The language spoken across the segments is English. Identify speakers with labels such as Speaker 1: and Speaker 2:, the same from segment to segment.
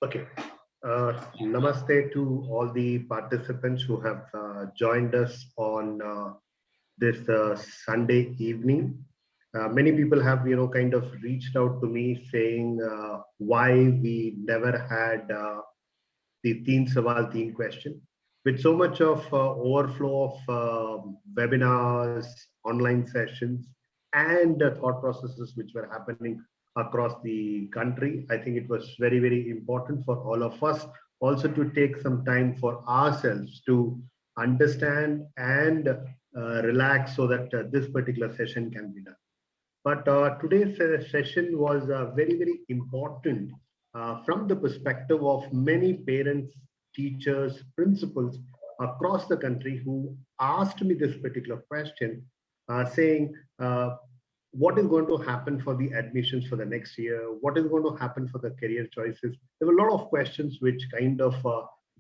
Speaker 1: Okay. Namaste to all the participants who have joined us on this Sunday evening. Many people have, kind of reached out to me saying why we never had the Teen Sawaal Teen question. With so much of overflow of webinars, online sessions, and thought processes which were happening across the country, I think it was very, very important for all of us also to take some time for ourselves to understand and relax so that this particular session can be done. But today's session was very, very important from the perspective of many parents, teachers, principals across the country who asked me this particular question, saying, what is going to happen for the admissions for the next year? What is going to happen for the career choices? There were a lot of questions which kind of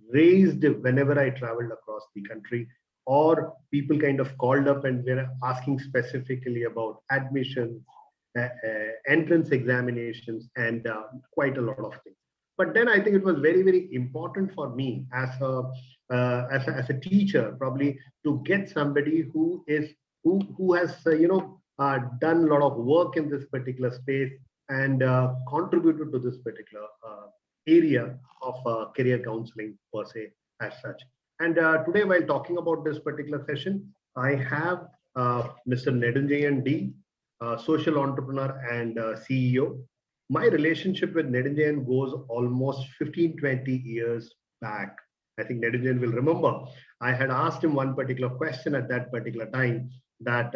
Speaker 1: raised whenever I traveled across the country, or people kind of called up and were asking specifically about admissions, entrance examinations, and quite a lot of things. But then I think it was very, very important for me as a teacher, probably to get somebody who has done a lot of work in this particular space and contributed to this particular area of career counseling per se as such. And today, while talking about this particular session, I have Mr. Nedunchezhian D, social entrepreneur and CEO. My relationship with Nedunchezhian goes almost 15-20 years back. I think Nedunchezhian will remember. I had asked him one particular question at that particular time that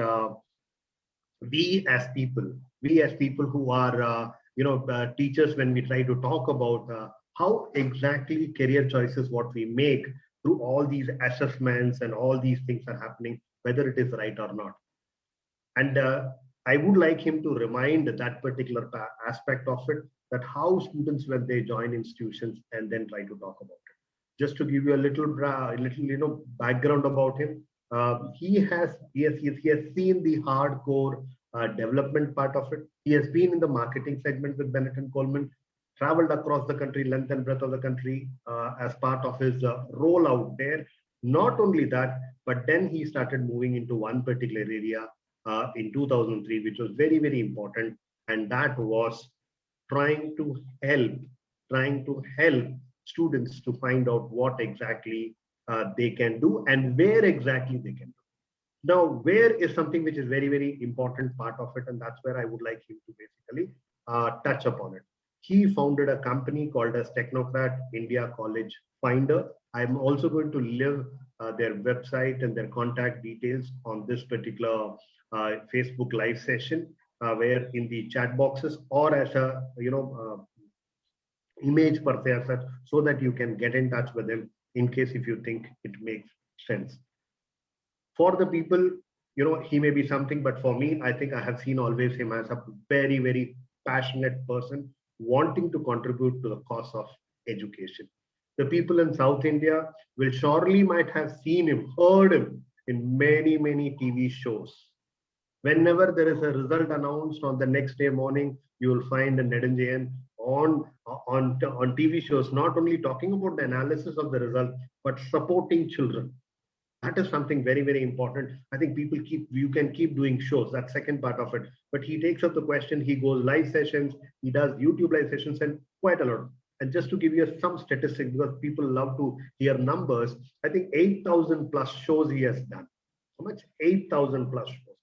Speaker 1: we as people who are, teachers, when we try to talk about how exactly career choices, what we make through all these assessments and all these things are happening, whether it is right or not. And I would like him to remind that particular aspect of it, that how students, when they join institutions and then try to talk about it. Just to give you a little background about him, he has seen the hardcore development part of it. He has been in the marketing segment with Bennett and Coleman, traveled across the country, length and breadth of the country as part of his role out there. Not only that, but then he started moving into one particular area in 2003, which was very, very important. And that was trying to help students to find out what exactly they can do and where exactly they can do. Now, where is something which is very, very important part of it, and that's where I would like him to basically touch upon it. He founded a company called as Technocrats India College Finder. I'm also going to leave their website and their contact details on this particular Facebook live session, where in the chat boxes or as a image per se as such, so that you can get in touch with them in case if you think it makes sense. For the people, he may be something, but for me, I think I have seen always him as a very, very passionate person wanting to contribute to the cause of education. The people in South India will surely might have seen him, heard him in many, many TV shows. Whenever there is a result announced on the next day morning, you will find a Nedunchezhian on TV shows, not only talking about the analysis of the result, but supporting children. That is something very, very important. I think you can keep doing shows, that second part of it. But he takes up the question, he goes live sessions, he does YouTube live sessions and quite a lot. And just to give you some statistics, because people love to hear numbers, I think 8,000 plus shows he has done. How much? 8,000 plus shows.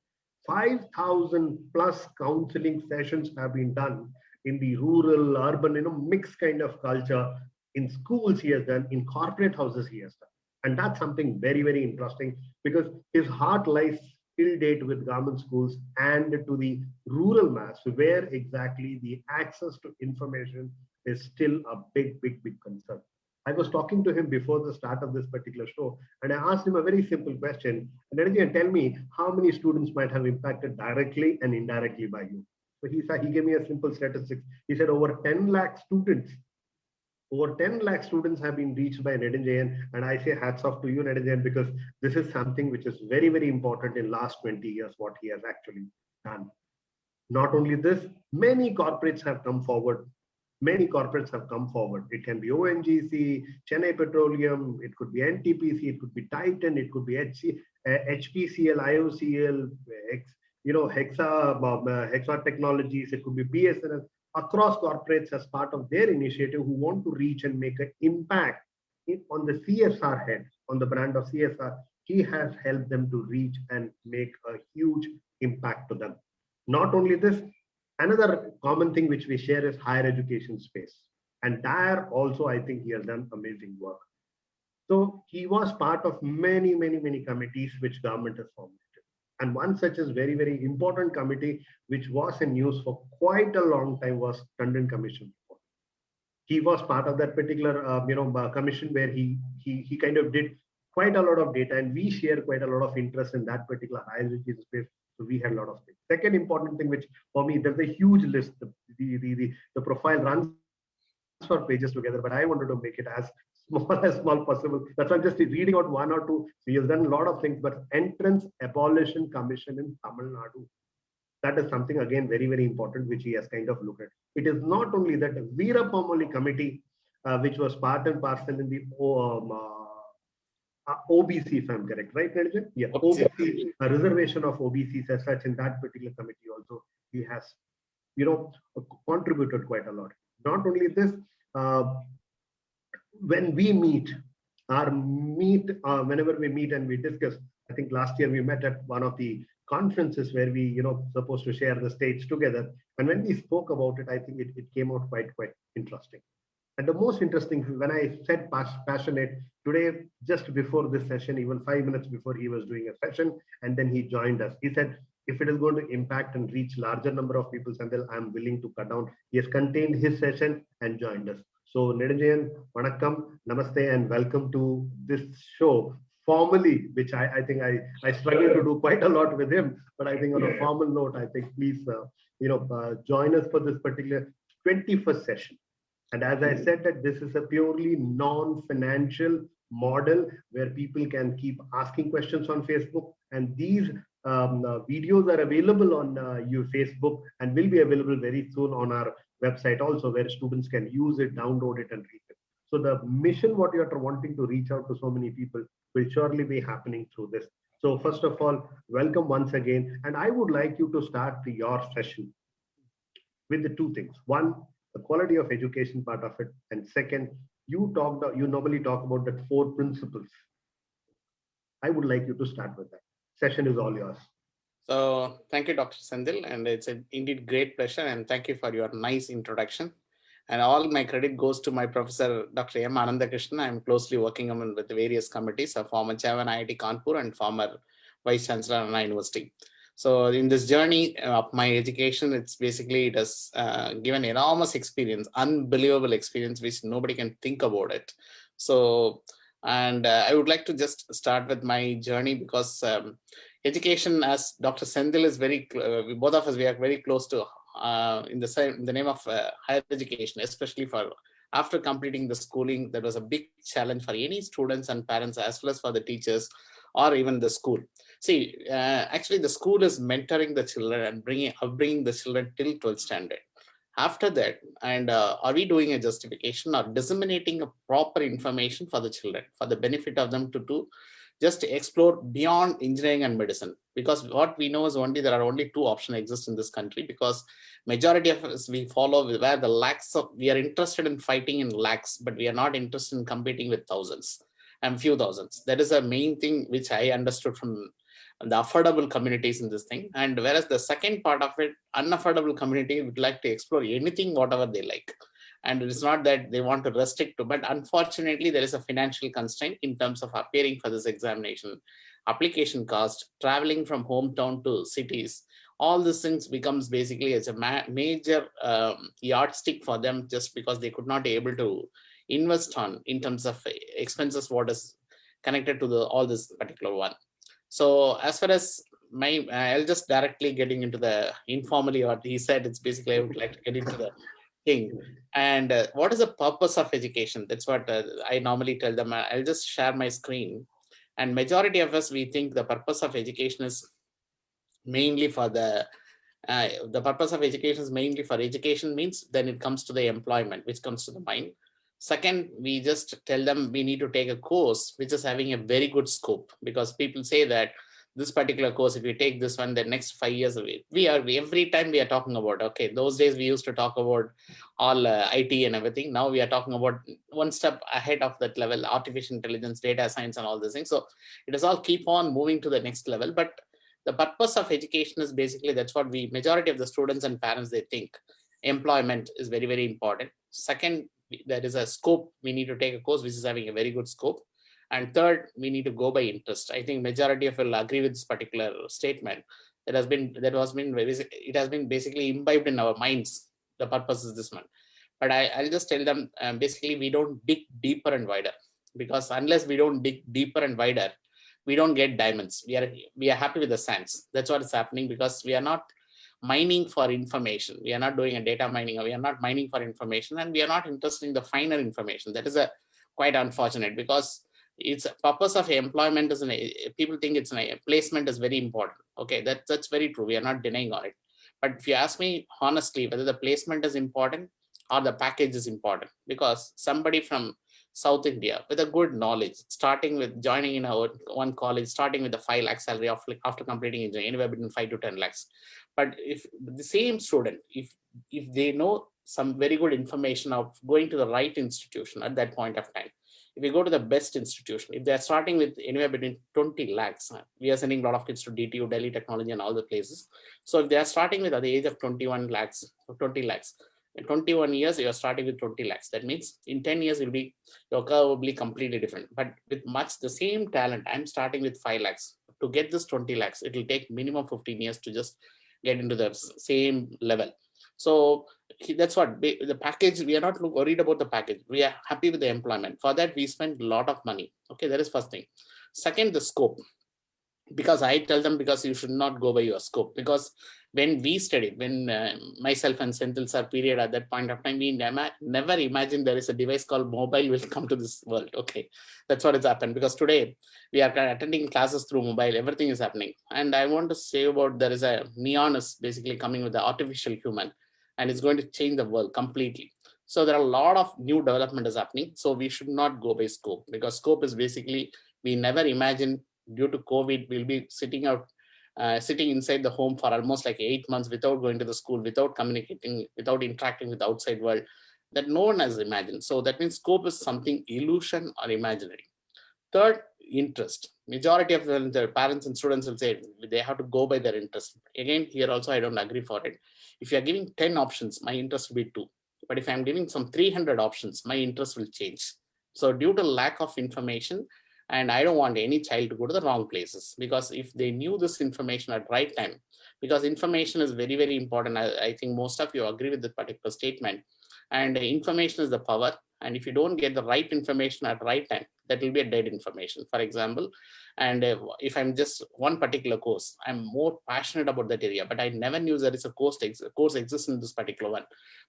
Speaker 1: 5,000 plus counseling sessions have been done in the rural, urban, mixed kind of culture. In schools he has done, in corporate houses he has done. And that's something very, very interesting, because his heart lies till date with government schools and to the rural mass, where exactly the access to information is still a big, big, big concern. I was talking to him before the start of this particular show, and I asked him a very simple question. And tell me how many students might have impacted directly and indirectly by you. So he gave me a simple statistic. He said over 10 lakh students. Over 10 lakh students have been reached by Nedunchezhian, and I say hats off to you, Nedunchezhian, because this is something which is very, very important in last 20 years, what he has actually done. Not only this, many corporates have come forward Many corporates have come forward. It can be ONGC, Chennai Petroleum, it could be NTPC, it could be Titan, it could be HPCL, IOCL, Hexa Technologies, it could be BSNL, across corporates as part of their initiative who want to reach and make an impact on the CSR head, on the brand of CSR. He has helped them to reach and make a huge impact to them. Not only this, another common thing which we share is higher education space. And there also, I think he has done amazing work. So he was part of many, many, many committees which government has formed. And one such is very, very important committee, which was in news for quite a long time, was Tandon Commission. He was part of that particular commission where he kind of did quite a lot of data, and we share quite a lot of interest in that particular higher education space. So we had a lot of things. Second important thing, which for me, there's a huge list. The profile runs for pages together, but I wanted to make it as small possible. That's why I'm just reading out one or two. So he has done a lot of things, but Entrance Abolition Commission in Tamil Nadu. That is something, again, very, very important, which he has kind of looked at. It is not only that Veerapamoli committee, which was part and parcel in the OBC, if I'm correct, right, Nedunchezhian? Yeah, OBC, a reservation of OBCs as such in that particular committee also, he has, contributed quite a lot. Not only this, when we meet, whenever we meet and we discuss, I think last year we met at one of the conferences where we, supposed to share the stage together. And when we spoke about it, I think it came out quite interesting. And the most interesting, when I said passionate, today, just before this session, even 5 minutes before, he was doing a session, and then he joined us. He said, if it is going to impact and reach larger number of people, Senthil, I'm willing to cut down. He has contained his session and joined us. So Nedunchezhian, Vanakkam, Namaste, and welcome to this show. Formally, which I think I struggle to do quite a lot with him, but I think on a formal note, I think please, join us for this particular 21st session. And as I said, that this is a purely non-financial model where people can keep asking questions on Facebook, and these videos are available on your Facebook and will be available very soon on our website also, where students can use it, download it, and read it. So the mission, what you're wanting to reach out to so many people, will surely be happening through this. So first of all, welcome once again. And I would like you to start your session with the two things. One, the quality of education part of it. And second, you normally talk about the 4 principles. I would like you to start with that. Session is all yours.
Speaker 2: So thank you, Dr. Senthil, and it's indeed great pleasure, and thank you for your nice introduction. And all my credit goes to my professor, Dr. M. Anandakrishnan. I'm closely working with various committees, a former chairman IIT Kanpur and former vice chancellor at Anna University. So in this journey of my education, it has given enormous experience, unbelievable experience, which nobody can think about it. So, and I would like to just start with my journey, because education, as Dr. Senthil is both of us, we are very close to in the name of higher education, especially for after completing the schooling. That was a big challenge for any students and parents, as well as for the teachers or even the school. See, actually the school is mentoring the children and upbringing the children till 12th standard. After that, and are we doing a justification or disseminating a proper information for the children, for the benefit of them to do, just to explore beyond engineering and medicine? Because what we know is there are only 2 options exist in this country, because majority of us, we follow where the lakhs of, we are interested in fighting in lakhs, but we are not interested in competing with thousands and few thousands. That is a main thing which I understood from the affordable communities in this thing. And whereas the second part of it, unaffordable community would like to explore anything, whatever they like. And it's not that they want to restrict to, but unfortunately, there is a financial constraint in terms of appearing for this examination, application cost, traveling from hometown to cities. All these things becomes basically as a major yardstick for them, just because they could not be able to invest on in terms of expenses, what is connected to all this particular one. So as far as I'll just directly getting into the informally what he said. It's basically I would like to get into the thing. And what is the purpose of education? That's what I normally tell them. I'll just share my screen. And majority of us, we think the purpose of education is mainly for the The purpose of education is mainly for education means, then it comes to the employment, which comes to the mind. Second, we just tell them we need to take a course which is having a very good scope, because people say that this particular course, if you take this one, the next 5 years away, every time we are talking about, okay, those days we used to talk about all IT and everything. Now we are talking about one step ahead of that level, artificial intelligence, data science, and all these things. So it is all keep on moving to the next level. But the purpose of education is basically, that's what majority of the students and parents, they think employment is very, very important. Second, there is a scope. We need to take a course which is having a very good scope. And third, we need to go by interest. I think majority of will agree with this particular statement. It has been basically imbibed in our minds. The purpose is this one. But I'll just tell them, basically, we don't dig deeper and wider, because unless we don't dig deeper and wider, we don't get diamonds. We are happy with the sands. That's what is happening, because we are not mining for information. We are not doing a data mining, or we are not mining for information, and we are not interested in the finer information. That is quite unfortunate, because it's a purpose of employment is people think it's a placement is very important. Okay, that's very true. We are not denying on it. But if you ask me honestly whether the placement is important or the package is important, because somebody from South India with a good knowledge, starting with joining in our one college, starting with the 5 lakh salary after completing engineering, anywhere between 5 to 10 lakhs. But if the same student, if they know some very good information of going to the right institution at that point of time, if we go to the best institution, if they're starting with anywhere between 20 lakhs, we are sending a lot of kids to DTU, Delhi Technology, and all the places. So if they are starting with at the age of 21 lakhs, 20 lakhs, in 21 years, you're starting with 20 lakhs. That means in 10 years, your curve will be completely different. But with much the same talent, I'm starting with 5 lakhs. To get this 20 lakhs, it will take minimum 15 years to just get into the same level. So that's what the package, we are not worried about the package. We are happy with the employment. For that, we spend a lot of money. Okay, that is first thing. Second, the scope. Because I tell them, because you should not go by your scope. Because when we studied, when myself and Senthil sir period at that point of time, we never imagined there is a device called mobile will come to this world. Okay, that's what has happened. Because today we are attending classes through mobile, everything is happening. And I want to say about, there is a neon is basically coming with the artificial human, and it's going to change the world completely. So there are a lot of new development is happening. So we should not go by scope, because scope is basically, we never imagined due to COVID, we'll be sitting inside the home for almost like 8 months without going to the school, without communicating, without interacting with the outside world, that no one has imagined. So that means scope is something illusion or imaginary. Third, interest. Majority of the parents and students will say they have to go by their interest. Again, here also I don't agree for it. If you are giving 10 options, my interest will be 2. But if I'm giving some 300 options, my interest will change. So due to lack of information, and I don't want any child to go to the wrong places, because if they knew this information at right time, because information is very, very important. I think most of you agree with this particular statement. And information is the power. And if you don't get the right information at right time, that will be a dead information. For example, and if I'm just one particular course, I'm more passionate about that area, but I never knew there is a course exists in this particular one.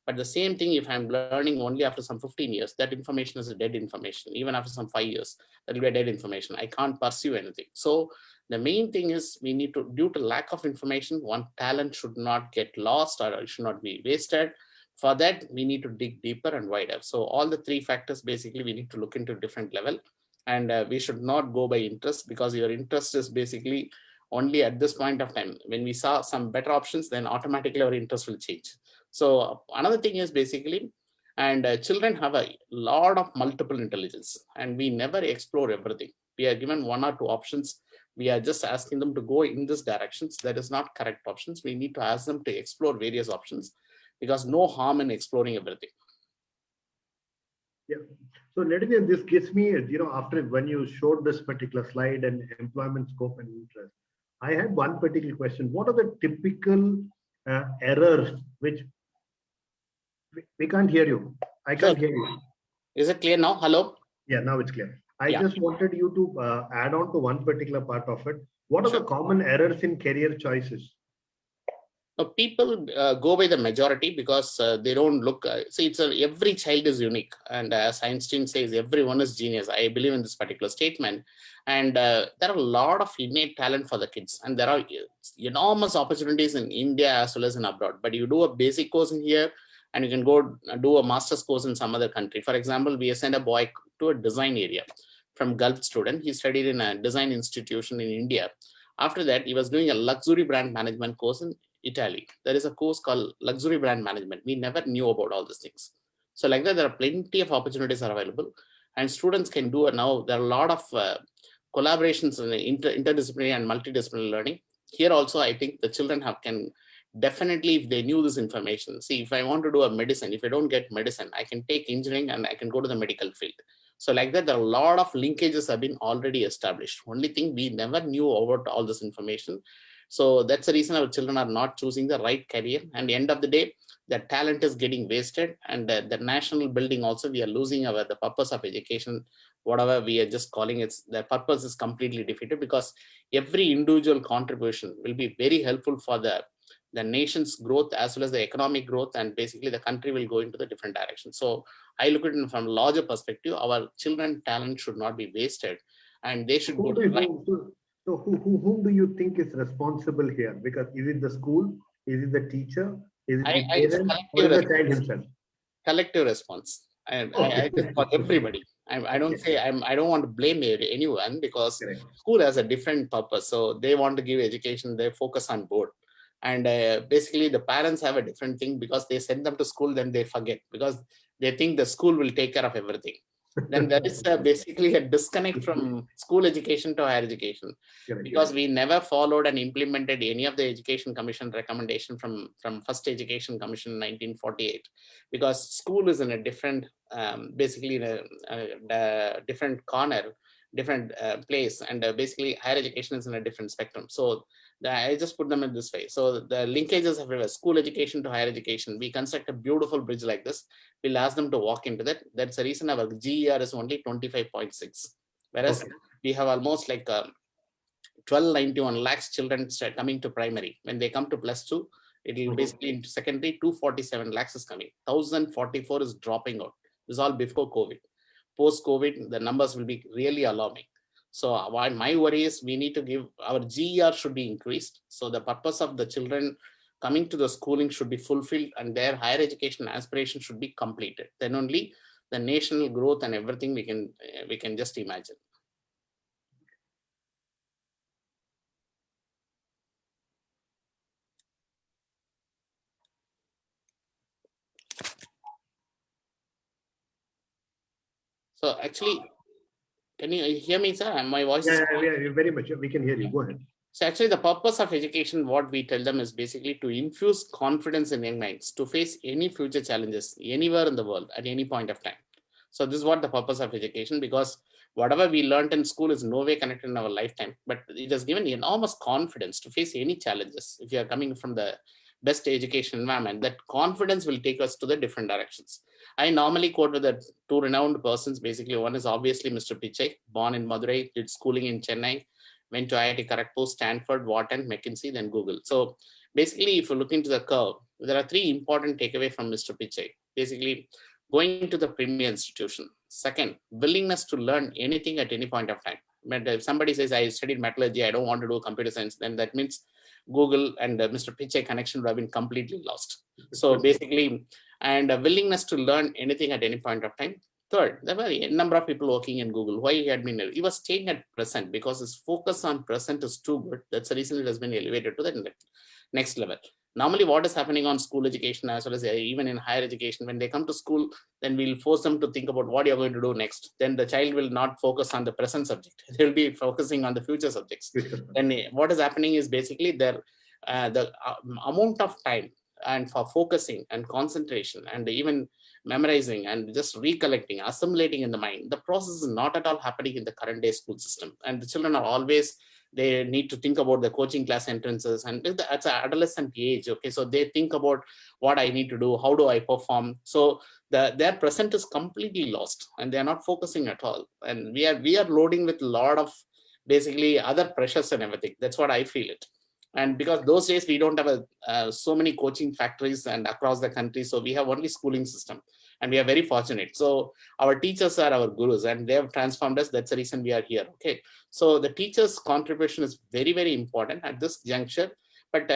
Speaker 2: But the same thing, if I'm learning only after some 15 years, that information is a dead information. Even after some 5 years, that will be a dead information. I can't pursue anything. So the main thing is, we need to, due to lack of information, one talent should not get lost, or it should not be wasted. For that, we need to dig deeper and wider. So all the 3 factors, basically, we need to look into different level. And we should not go by interest, because your interest is basically only at this point of time. When we saw some better options, then automatically our interest will change. So another thing is basically, and children have a lot of multiple intelligence, and we never explore everything. We are given 1 or 2 options. We are just asking them to go in this directions. That is not correct options. We need to ask them to explore various options, because no harm in exploring everything.
Speaker 1: Yeah. So Nedunchezhian, this gives me, after when you showed this particular slide and employment scope and interest, I had one particular question. What are the typical errors which we can't hear you? I can't hear you.
Speaker 2: Is it clear now? Hello?
Speaker 1: Yeah, now it's clear. I just wanted you to add on to one particular part of it. What are the common errors in career choices?
Speaker 2: People go by the majority because they don't look. See, every child is unique, and as Einstein says, everyone is genius. I believe in this particular statement, and there are a lot of innate talent for the kids, and there are enormous opportunities in India as well as in abroad. But you do a basic course in here, and you can go do a master's course in some other country. For example, we sent a boy to a design area from Gulf student. He studied in a design institution in India. After that, he was doing a luxury brand management course in Italy. There is a course called luxury brand management. We never knew about all these things. So like that, there are plenty of opportunities are available, and students can do it now. There are a lot of collaborations in interdisciplinary and multidisciplinary learning. Here also, I think the children can definitely, if they knew this information. See, if I want to do a medicine, if I don't get medicine, I can take engineering and I can go to the medical field. So like that, there are a lot of linkages have been already established. Only thing, we never knew about all this information. So that's the reason our children are not choosing the right career. And at the end of the day, their talent is getting wasted. And the national building also, we are losing the purpose of education. Whatever we are just calling it, the purpose is completely defeated, because every individual contribution will be very helpful for the nation's growth as well as the economic growth, and basically the country will go into the different direction. So I look at it from a larger perspective. Our children's talent should not be wasted, and they should go to the right.
Speaker 1: So whom do you think is responsible here? Because is it the school? Is it the teacher? Is it the parent? Or is the child himself?
Speaker 2: Collective response. I just for everybody. I don't say I don't want to blame anyone, because school has a different purpose. So they want to give education. They focus on board. And basically the parents have a different thing, because they send them to school, then they forget, because they think the school will take care of everything. Then there is basically a disconnect from school education to higher education, because we never followed and implemented any of the Education Commission recommendation from First Education Commission in 1948, because school is in a different, basically in a different corner, different place, and basically higher education is in a different spectrum. So I just put them in this way. So the linkages of school education to higher education, we construct a beautiful bridge like this. We'll ask them to walk into that. That's the reason our GER is only 25.6, whereas we have almost like 1291 lakhs children coming to primary. When they come to +2, it will basically into secondary, 247 lakhs is coming. 1044 is dropping out. This is all before COVID. Post-COVID, the numbers will be really alarming. So my worry is we need to give, our GER should be increased. So the purpose of the children coming to the schooling should be fulfilled, and their higher education aspiration should be completed. Then only the national growth and everything we can just imagine. So actually, can you hear me, sir? My voice is
Speaker 1: very much. We can hear you. Go ahead.
Speaker 2: So actually, the purpose of education, what we tell them is basically to infuse confidence in young minds to face any future challenges anywhere in the world at any point of time. So this is what the purpose of education, because whatever we learned in school is no way connected in our lifetime, but it has given enormous confidence to face any challenges. If you are coming from the best education environment, that confidence will take us to the different directions. I normally quote with the two renowned persons. Basically, one is obviously Mr. Pichai, born in Madurai, did schooling in Chennai, went to IIT Kharagpur, Stanford, Wharton, McKinsey, then Google. So basically, if you look into the curve, there are three important takeaways from Mr. Pichai. Basically, going to the premier institution. Second, willingness to learn anything at any point of time. But if somebody says, I studied metallurgy, I don't want to do computer science, then that means Google and Mr. Pichai connection would have been completely lost. So basically, and a willingness to learn anything at any point of time. Third, there were a number of people working in Google. Why he was staying at present, because his focus on present is too good. That's the reason it has been elevated to the next level. Normally, what is happening on school education as well as even in higher education, when they come to school, then we'll force them to think about what you're going to do next. Then the child will not focus on the present subject. They'll be focusing on the future subjects. Then what is happening is basically the amount of time and for focusing and concentration and even memorizing and just recollecting, assimilating in the mind, the process is not at all happening in the current day school system. And the children are always, they need to think about the coaching class entrances, and it's an adolescent age. Okay, so they think about what I need to do, how do I perform. So their present is completely lost, and they are not focusing at all. And we are loading with a lot of basically other pressures and everything. That's what I feel it. And because those days we don't have so many coaching factories and across the country, so we have only schooling system, and we are very fortunate. So our teachers are our gurus, and they have transformed us. That's the reason we are here. Okay, so the teachers' contribution is very, very important at this juncture. But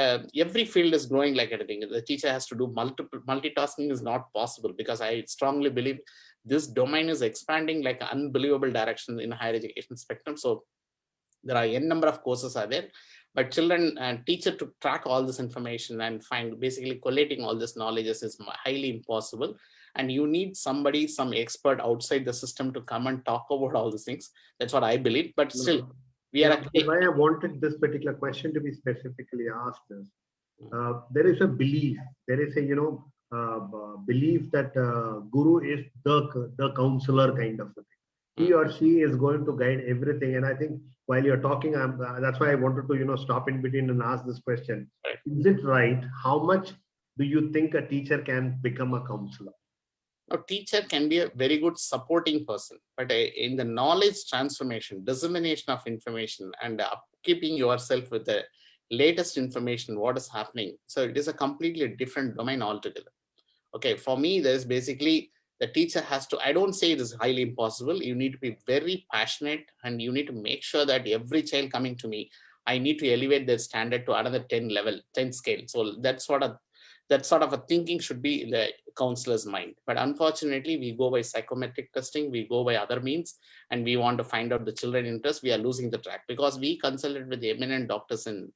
Speaker 2: every field is growing like anything. The teacher has to do multitasking is not possible, because I strongly believe this domain is expanding like unbelievable direction in higher education spectrum. So there are n number of courses are there, but children and teacher to track all this information and find basically collating all this knowledge is highly impossible. And you need somebody, some expert outside the system to come and talk about all these things. That's what I believe. But still, we are
Speaker 1: actually, why I wanted this particular question to be specifically asked is, there is a belief, there is a belief that guru is the counselor kind of a thing. He or she is going to guide everything. And I think while you're talking, that's why I wanted to stop in between and ask this question.
Speaker 2: Right.
Speaker 1: Is it right? How much do you think a teacher can become a counselor?
Speaker 2: A teacher can be a very good supporting person, but in the knowledge transformation, dissemination of information, and upkeeping yourself with the latest information, what is happening. So it is a completely different domain altogether. Okay, for me, there's basically the teacher has to, I don't say it is highly impossible. You need to be very passionate, and you need to make sure that every child coming to me, I need to elevate their standard to another 10 scale. So that sort of a thinking should be in the counselor's mind. But unfortunately, we go by psychometric testing, we go by other means, and we want to find out the children interest. We are losing the track, because we consulted with the eminent doctors in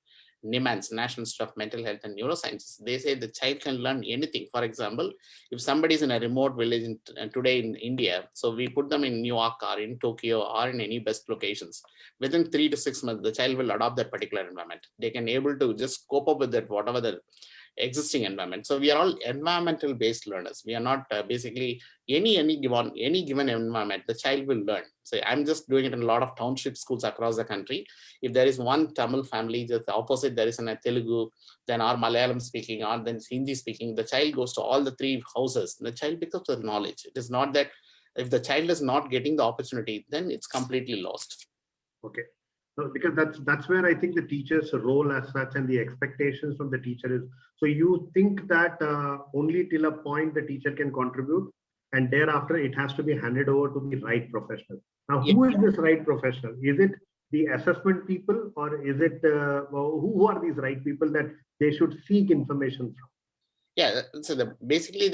Speaker 2: NIMANS, National Institute of Mental Health and Neurosciences. They say the child can learn anything. For example, if somebody is in a remote village today in India, so we put them in New York or in Tokyo or in any best locations, within 3 to 6 months, the child will adopt that particular environment. They can able to just cope up with that, whatever the existing environment. So we are all environmental based learners. We are not basically any given environment, the child will learn. So I'm just doing it in a lot of township schools across the country. If there is one Tamil family, just the opposite, there is a Telugu, then or Malayalam speaking, or then Hindi speaking, the child goes to all the 3 houses. The child picks up the knowledge. It is not that if the child is not getting the opportunity, then it's completely lost.
Speaker 1: Okay. So because that's where I think the teacher's role as such and the expectations from the teacher is. So you think that only till a point the teacher can contribute, and thereafter it has to be handed over to the right professional. Now, who is this right professional? Is it the assessment people, or is it who are these right people that they should seek information from?
Speaker 2: Yeah, so basically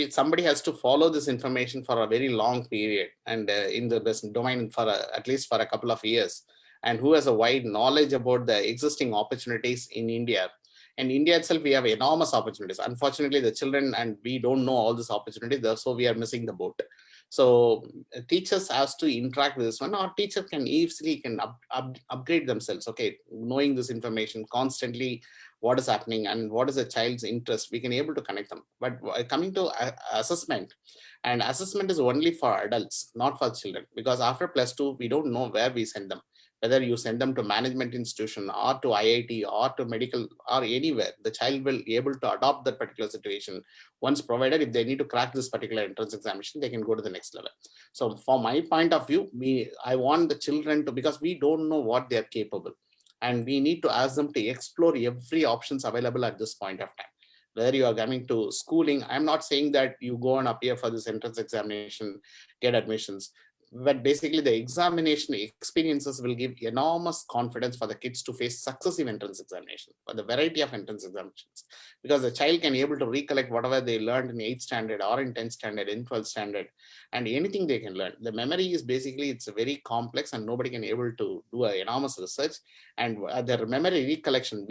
Speaker 2: somebody has to follow this information for a very long period, and in the domain for at least for a couple of years, and who has a wide knowledge about the existing opportunities in India. And India itself, we have enormous opportunities. Unfortunately, the children and we don't know all these opportunities, so we are missing the boat. So teachers has to interact with this one, or teacher can easily upgrade themselves. Okay, knowing this information constantly, what is happening and what is the child's interest, we can able to connect them. But coming to assessment, and assessment is only for adults, not for children, because after +2, we don't know where we send them. Whether you send them to management institution or to IIT or to medical or anywhere, the child will be able to adopt that particular situation. Once provided, if they need to crack this particular entrance examination, they can go to the next level. So from my point of view, I want the children to, because we don't know what they are capable, and we need to ask them to explore every options available at this point of time. Whether you are coming to schooling, I'm not saying that you go and appear for this entrance examination, get admissions. But basically the examination experiences will give enormous confidence for the kids to face successive entrance examination, for the variety of entrance examinations, because the child can be able to recollect whatever they learned in 8th standard or in 10th standard, in 12th standard, and anything they can learn. The memory is basically, it's very complex, and nobody can be able to do an enormous research. And the memory recollection,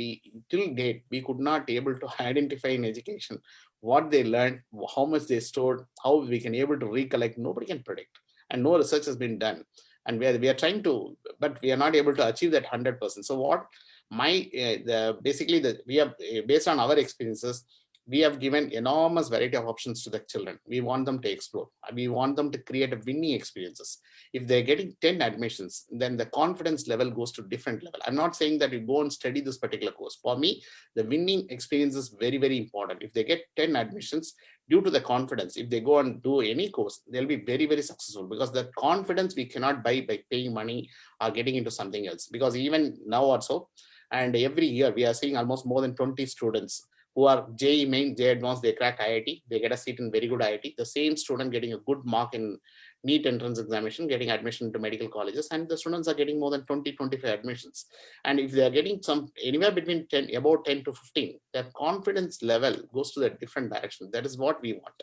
Speaker 2: till date, we could not be able to identify in education what they learned, how much they stored, how we can be able to recollect. Nobody can predict. And no research has been done, and we are trying to, but we are not able to achieve that 100%. So what we have, based on our experiences, we have given enormous variety of options to the children. We want them to explore. We want them to create a winning experiences. If they're getting 10 admissions, then the confidence level goes to different level. I'm not saying that you go and study this particular course. For me, the winning experience is very, very important. If they get 10 admissions, due to the confidence, if they go and do any course, they'll be very, very successful, because that confidence we cannot buy by paying money or getting into something else. Because even now also, And every year we are seeing almost more than 20 students who are JEE main, JEE advanced, they crack IIT, they get a seat in very good IIT. The same student getting a good mark in NEET entrance examination, getting admission to medical colleges, and the students are getting more than 20, 25 admissions. And if they are getting some anywhere between 10, about 10 to 15, their confidence level goes to a different direction. That is what we want.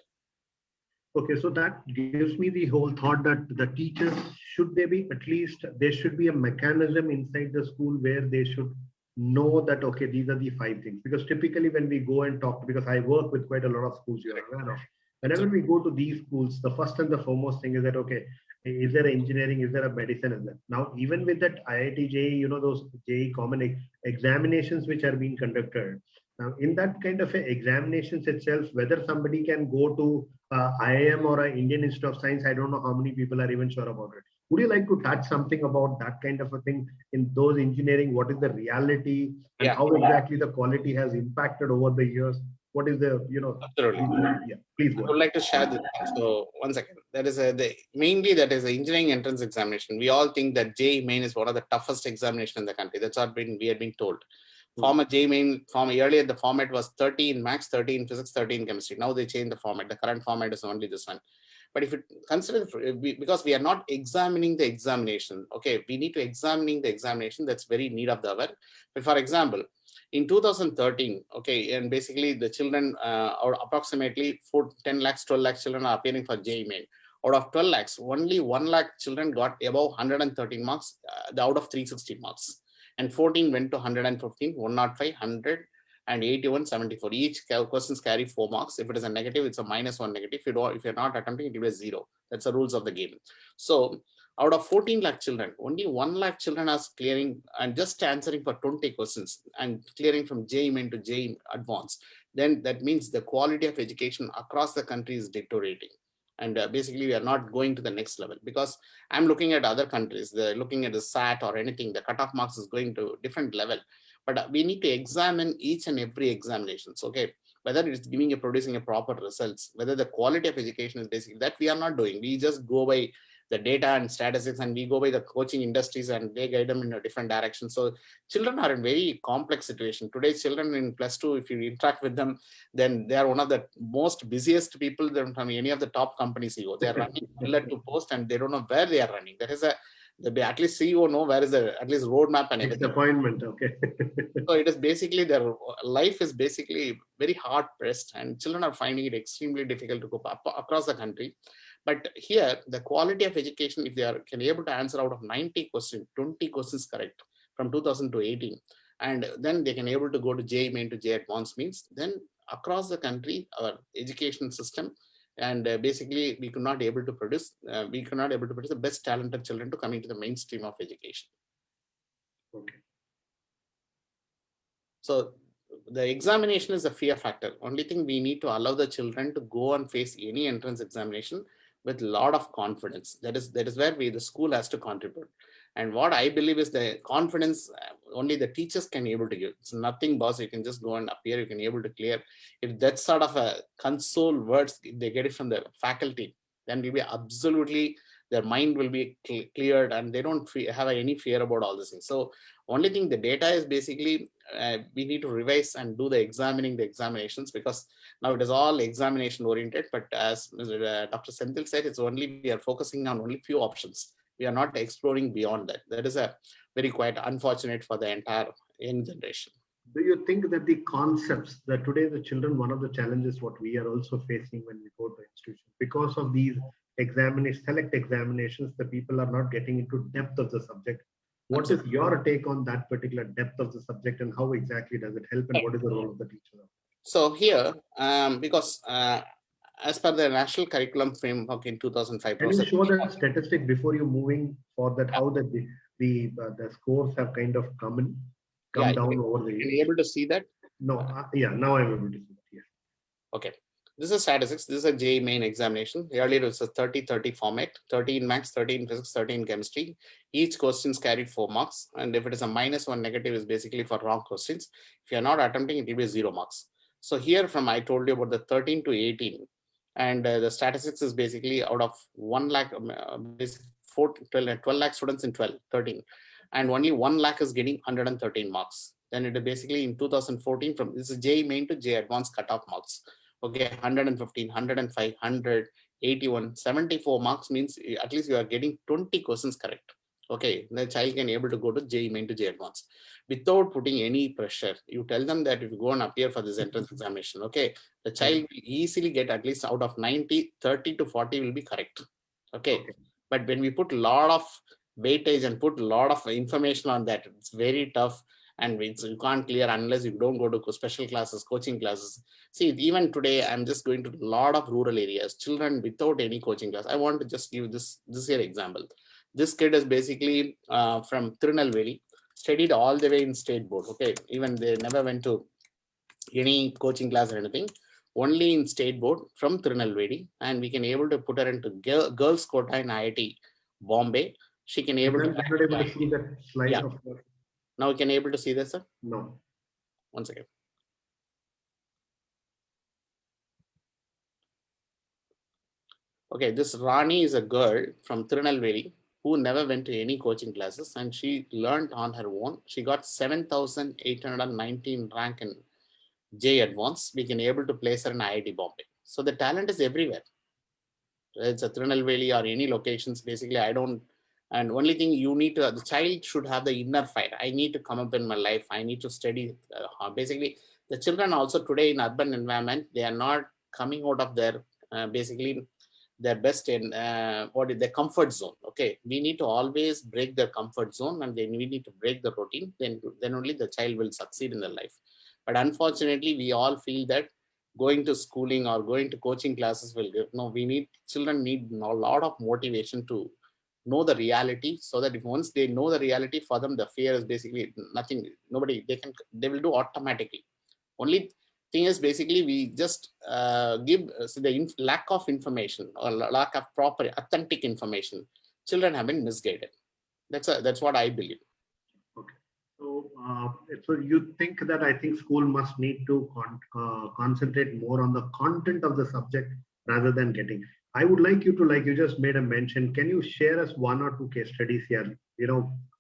Speaker 1: Okay, so that gives me the whole thought that the teachers, should they be, at least there should be a mechanism inside the school where they should know that, okay, these are the 5 things. Because typically when we go and talk, because I work with quite a lot of schools, you're aware of, whenever we go to these schools, the first and the foremost thing is that, okay, is there engineering, is there a medicine? Is there? Now, even with that IIT JEE, those JEE common examinations which are being conducted, now in that kind of examinations itself, whether somebody can go to IIM or an Indian Institute of Science, I don't know how many people are even sure about it. Would you like to touch something about that kind of a thing in those engineering? What is the reality and how exactly the quality has impacted over the years? What is the,
Speaker 2: Absolutely.
Speaker 1: Yeah, please go
Speaker 2: I would like to share this. So one second. That is mainly that is the engineering entrance examination. We all think that JEE main is one of the toughest examination in the country. That's what we had been told. Former JEE main, earlier the format was 30 in maths, 30 in physics, 30 in chemistry. Now they changed the format. The current format is only this one. But if you consider, because we are not examining the examination, okay, we need to examining the examination. That's very need of the hour. But for example, in 2013, okay, and basically the children, or approximately 10 lakhs, 12 lakhs children are appearing for JEE main. Out of 12 lakhs, only 1 lakh children got above 113 marks, out of 360 marks. And 14 went to 115, 105, 100, and 81, 74. Each questions carry 4 marks. If it is a negative, it's a -1 negative. If you're not attempting, it will be 0. That's the rules of the game. So out of 14 lakh children, only 1 lakh children are clearing and just answering for 20 questions and clearing from JEE main to JEE advanced. Then that means the quality of education across the country is deteriorating. And basically, we are not going to the next level, because I'm looking at other countries. They're looking at the SAT or anything. The cutoff marks is going to different level. But we need to examine each and every examinations, okay? Whether it's giving producing a proper results, whether the quality of education is basically that we are not doing. We just go by the data and statistics, and we go by the coaching industries, and they guide them in a different direction. So children are in very complex situation. Today's children in +2, if you interact with them, then they are one of the most busiest people from any of the top companies CEO. They are running pillar to post, and they don't know where they are running. That is at least CEO know where is the at least roadmap and everything.
Speaker 1: Appointment, okay.
Speaker 2: So it is basically their life is basically very hard pressed, and children are finding it extremely difficult to cope up across the country. But here, the quality of education, if they can be able to answer out of 90 questions, 20 questions correct from 2000 to 18, and then they can be able to go to JEE main to JEE advanced, means then across the country, our education system, and basically we could not be able to produce, the best talented children to come into the mainstream of education.
Speaker 1: Okay.
Speaker 2: So the examination is a fear factor. Only thing, we need to allow the children to go and face any entrance examination with a lot of confidence. That is where the school has to contribute. And what I believe is the confidence only the teachers can be able to give. It's nothing, boss. You can just go and appear. You can be able to clear. If that sort of a console words, if they get it from the faculty, then will be absolutely, their mind will be cleared, and they don't have any fear about all this things. So only thing, the data is basically we need to revise and do the examinations, because now it is all examination oriented. But as Dr. Senthil said, it's only, we are focusing on only few options. We are not exploring beyond that. That is a very quite unfortunate for the entire young generation.
Speaker 1: Do you think that the concepts that today the children, one of the challenges what we are also facing when we go to institutions, because of these select examinations, the people are not getting into depth of the subject. What is your take on that particular depth of the subject, and how exactly does it help, and what is the role of the teacher?
Speaker 2: So here, because as per the national curriculum framework in 2005,
Speaker 1: can you show the statistic before you moving for that, how the scores have kind of come down over the years?
Speaker 2: Are you able to see that?
Speaker 1: No, yeah, now I'm able to see that. Yes.
Speaker 2: Okay. This is statistics. This is a JEE main examination. Earlier it was a 30-30 format, 30 in maths, 30 in physics, 30 in chemistry. Each questions carried 4 marks. And if it is a -1 negative, is basically for wrong questions. If you're not attempting, it will be 0 marks. So here from, I told you about the 13 to 18. And the statistics is basically out of 1 lakh, 12 lakh students in 13. and only 1 lakh is getting 113 marks. Then it is basically in 2014 from this is JEE main to JEE advanced cutoff marks. Okay, 115, 105, 100, 81, 74 marks means at least you are getting 20 questions correct. Okay, the child can able to go to JEE main to JEE advanced without putting any pressure. You tell them that if you go and appear for this entrance examination, okay, the child will easily get at least out of 90, 30 to 40 will be correct. Okay. But when we put a lot of weightage and put a lot of information on that, it's very tough, and you can't clear unless you don't go to special classes, coaching classes. See, even today, I'm just going to a lot of rural areas, children without any coaching class. I want to just give this here example. This kid is basically from Tirunelveli, studied all the way in state board. Okay, even they never went to any coaching class or anything, only in state board from Tirunelveli, and we can able to put her into girls quota in IIT Bombay. She can able to.
Speaker 1: I'm not able to see that slide.
Speaker 2: Yeah. Now we can able to see this, sir?
Speaker 1: No.
Speaker 2: One second. Okay, this Rani is a girl from Tirunelveli who never went to any coaching classes, and she learned on her own. She got 7,819 rank in JEE Advanced. We can able to place her in IIT Bombay. So the talent is everywhere. It's a Tirunelveli or any locations. Basically, I don't. And only thing you need to, the child should have the inner fire. I need to come up in my life. I need to study. Basically, the children also today in urban environment, they are not coming out of their basically their best in what is their comfort zone. Okay, we need to always break their comfort zone, and then we need to break the routine. Then only the child will succeed in their life. But unfortunately, we all feel that going to schooling or going to coaching classes will give. No, children need a lot of motivation to know the reality, so that if once they know the reality, for them the fear is basically nothing. Nobody, they will do automatically. Only thing is basically we just give the lack of information or lack of proper authentic information. Children have been misguided. That's what I believe.
Speaker 1: Okay. So you think that I think school must need to concentrate more on the content of the subject rather than getting. I would like you to, like you just made a mention, can you share us 1 or 2 case studies here?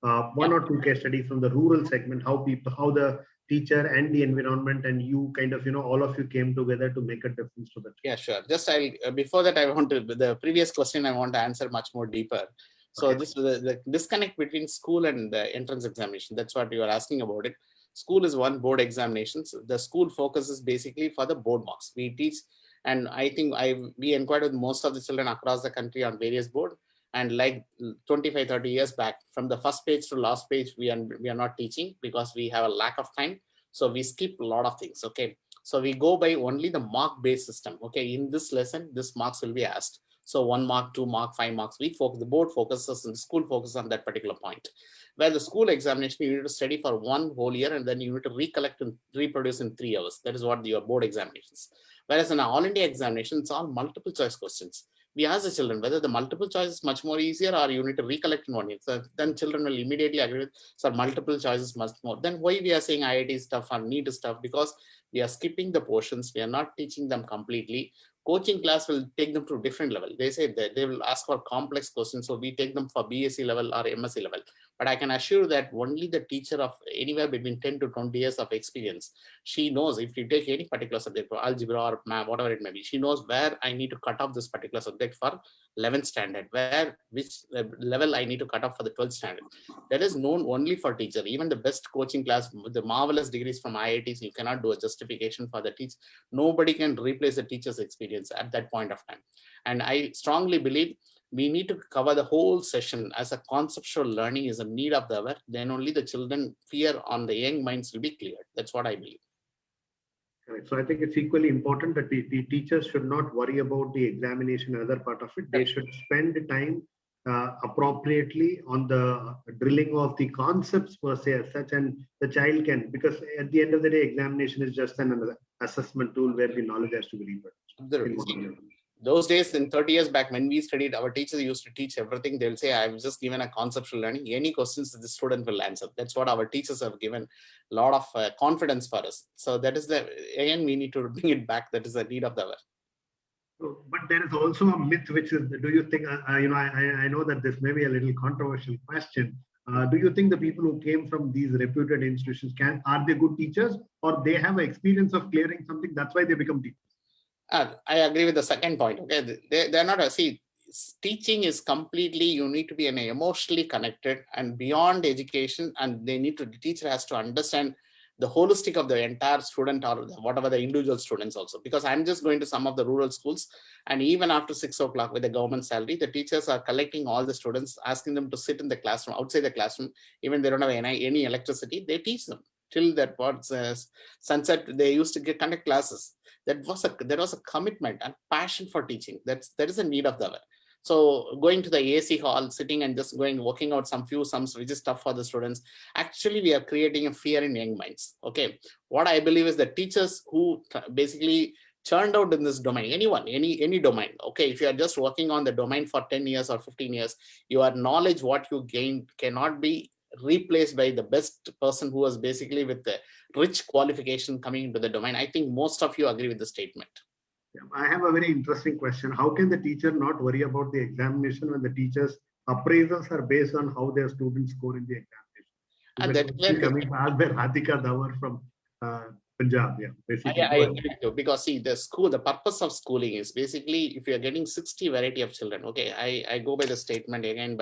Speaker 1: One or two case studies from the rural segment, how the teacher and the environment and you kind of, all of you came together to make a difference to that.
Speaker 2: Yeah, sure. Just before that, I want to, the previous question I want to answer much more deeper. So this the disconnect between school and the entrance examination. That's what you are asking about it. School is one, board examinations. The school focuses basically for the board marks. We teach, and I think we inquired with most of the children across the country on various board. And like 25, 30 years back, from the first page to last page, we are not teaching because we have a lack of time. So we skip a lot of things. Okay. So we go by only the mark-based system. Okay. In this lesson, this marks will be asked. So 1 mark, 2 mark, 5 marks. The board focuses and the school focuses on that particular point. Where the school examination, you need to study for 1 whole year and then you need to recollect and reproduce in 3 hours. That is what your board examinations. Whereas in an all India examination, it's all multiple choice questions. We ask the children whether the multiple choice is much more easier or you need to recollect in 1 year. So then children will immediately agree with, so multiple choices much more. Then why we are saying IIT stuff or NEET stuff? Because we are skipping the portions. We are not teaching them completely. Coaching class will take them to a different level. They say that they will ask for complex questions. So we take them for BSc level or MSc level. But I can assure that only the teacher of anywhere between 10 to 20 years of experience, she knows if you take any particular subject, for algebra or math, whatever it may be, she knows where I need to cut off this particular subject for 11th standard, which level I need to cut off for the 12th standard. That is known only for teacher. Even the best coaching class, the marvelous degrees from IITs, you cannot do a justification for the teacher. Nobody can replace the teacher's experience at that point of time. And I strongly believe we need to cover the whole session as a conceptual learning is a need of the hour. Then only the children fear on the young minds will be cleared. That's what I believe.
Speaker 1: Correct. So I think it's equally important that the teachers should not worry about the examination and other part of it. They should spend the time appropriately on the drilling of the concepts per se as such, and the child can, because at the end of the day, examination is just another assessment tool where the knowledge has to be reproduced.
Speaker 2: Those days, in 30 years back, when we studied, our teachers used to teach everything. They'll say, I've just given a conceptual learning. Any questions the student will answer. That's what our teachers have given a lot of confidence for us. So that is again, we need to bring it back. That is the need of the hour.
Speaker 1: But there is also a myth, which is, do you think, I know that this may be a little controversial question, Do you think the people who came from these reputed institutions are they good teachers, or they have experience of clearing something? That's why they become teachers.
Speaker 2: I agree with the second point. Okay, they're not teaching is completely, you need to be emotionally connected and beyond education, and the teacher has to understand the holistic of the entire student or whatever the individual students also. Because I'm just going to some of the rural schools, and even after 6 o'clock with the government salary, the teachers are collecting all the students, asking them to sit in the classroom, outside the classroom, even they don't have any electricity, they teach them till that sunset. They used to conduct classes. There was a commitment and passion for teaching. That is a need of the hour. So going to the AC hall, sitting and just working out some few sums, which is tough for the students. Actually, we are creating a fear in young minds. Okay, what I believe is that teachers who basically churned out in this domain, any domain. Okay, if you are just working on the domain for 10 years or 15 years, your knowledge, what you gain, cannot be replaced by the best person who was basically with the rich qualification coming into the domain. I think most of you agree with the statement.
Speaker 1: I have a very interesting question. How can the teacher not worry about the examination when the teacher's appraisals are based on how their students score in the examination?
Speaker 2: And that
Speaker 1: coming asked by Radhika Dawar from Punjab. Yeah, basically.
Speaker 2: I agree with you, because see, the purpose of schooling is basically, if you are getting 60 variety of children, okay, I go by the statement again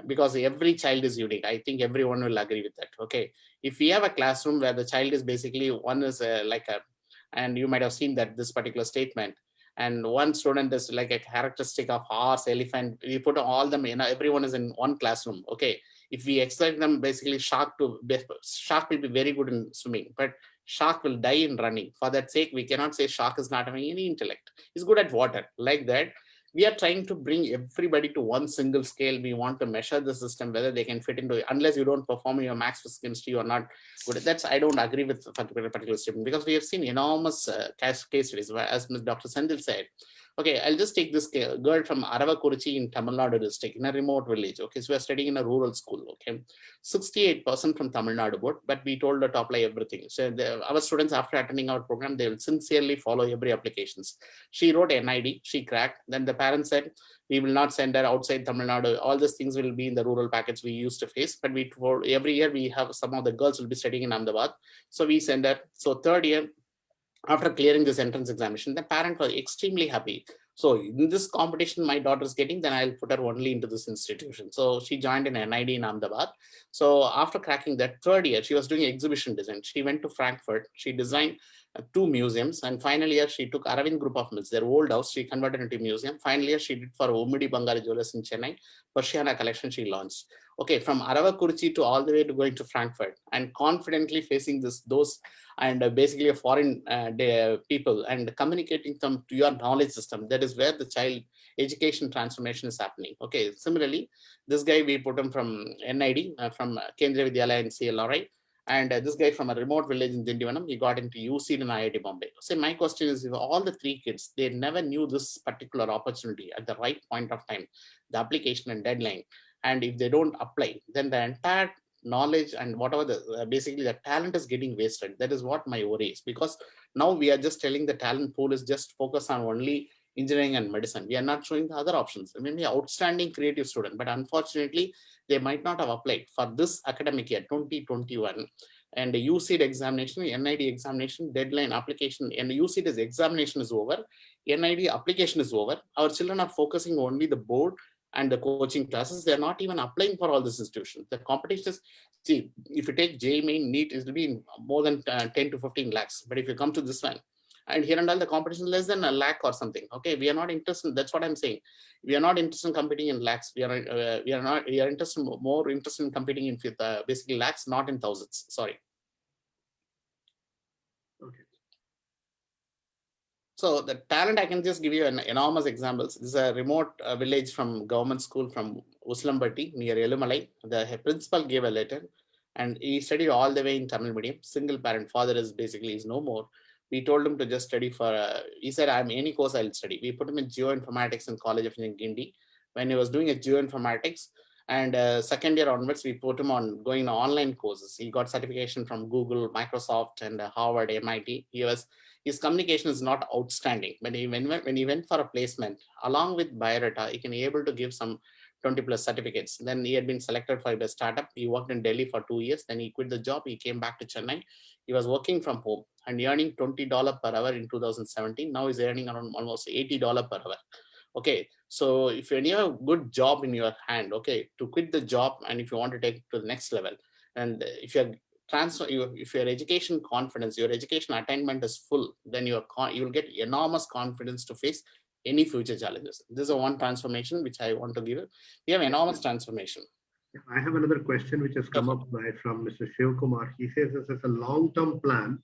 Speaker 2: because every child is unique. I think everyone will agree with that. Okay, if we have a classroom where the child is basically one is and you might have seen that this particular statement, and one student is like a characteristic of horse, elephant, we put all them, everyone is in one classroom. Okay, if we expect them basically shark will be very good in swimming, but shark will die in running. For that sake, we cannot say shark is not having any intellect. He's good at water. Like that, we are trying to bring everybody to one single scale. We want to measure the system, whether they can fit into it. Unless you don't perform your maths, physics, chemistry, you are not good. That's, I don't agree with the particular statement, because we have seen enormous case studies, as Dr. Senthil said. Okay, I'll just take this girl from Aravakuruchi in Tamil Nadu district, in a remote village. Okay, so we're studying in a rural school. Okay, 68% from Tamil Nadu board, but we told her to apply everything. So our students, after attending our program, they will sincerely follow every applications. She wrote NID, she cracked. Then the parents said, we will not send her outside Tamil Nadu. All these things will be in the rural packets we used to face. But every year we have some of the girls will be studying in Ahmedabad. So we send her. So third year, after clearing this entrance examination, the parent was extremely happy. So in this competition my daughter is getting, then I'll put her only into this institution. So she joined in NID in Ahmedabad. So after cracking that third year, she was doing exhibition design. She went to Frankfurt. She designed 2 museums, and final year she took Aravind Group of Mills, their old house, she converted into museum. Final year she did for Ummidi Bangari Jewelers in Chennai. Persiana collection she launched. Okay, from Aravakuruchi to all the way to going to Frankfurt, and confidently facing those and basically a foreign people, and communicating them to your knowledge system. That is where the child education transformation is happening. Okay, similarly, this guy, we put him from NID, from Kendriya Vidyalaya in CLRI, and this guy from a remote village in Dindivanam, he got into UC in IIT Bombay. So my question is, if all the 3 kids, they never knew this particular opportunity at the right point of time, the application and deadline, and if they don't apply, then the entire knowledge and whatever the basically the talent is getting wasted. That is what my worry is, because now we are just telling the talent pool is just focus on only engineering and medicine. We are not showing the other options. I mean, we are outstanding creative student, but unfortunately they might not have applied for this academic year 2021. And the UCED examination, NID examination, deadline application, and the UCED examination is over, NID application is over. Our children are focusing only the board and the coaching classes. They're not even applying for all these institutions. The competition is, see, if you take JEE main, NEET, it will be more than 10 to 15 lakhs. But if you come to this one, and here and all, the competition is less than a lakh or something. Okay, we are not interested. That's what I'm saying. We are not interested in competing in lakhs. We are interested, more interested in competing in basically lakhs, not in thousands. Sorry.
Speaker 1: Okay.
Speaker 2: So the talent, I can just give you an enormous examples. This is a remote village from government school from Uslambatti near Elumalai. The principal gave a letter, and he studied all the way in Tamil medium. Single parent, father is no more. We told him to just study for, he said, I'm any course I'll study. We put him in geoinformatics in College of Gindi. When he was doing a geoinformatics, and second year onwards, we put him on going to online courses. He got certification from Google, Microsoft, and Harvard, MIT. His communication is not outstanding. When he went for a placement, along with biodata, he can be able to give some 20 plus certificates. Then he had been selected for a startup. He worked in Delhi for 2 years. Then he quit the job. He came back to Chennai. He was working from home and earning $20 per hour in 2017. Now he's earning around almost $80 per hour. Okay, so if you have a good job in your hand, okay, to quit the job, and if you want to take it to the next level, and if you're if your education confidence, your education attainment is full, then you'll get enormous confidence to face any future challenges. This is a one transformation which I want to give. We have enormous transformation.
Speaker 1: I have another question which has come up from Mr. Shiv Kumar. He says this is a long-term plan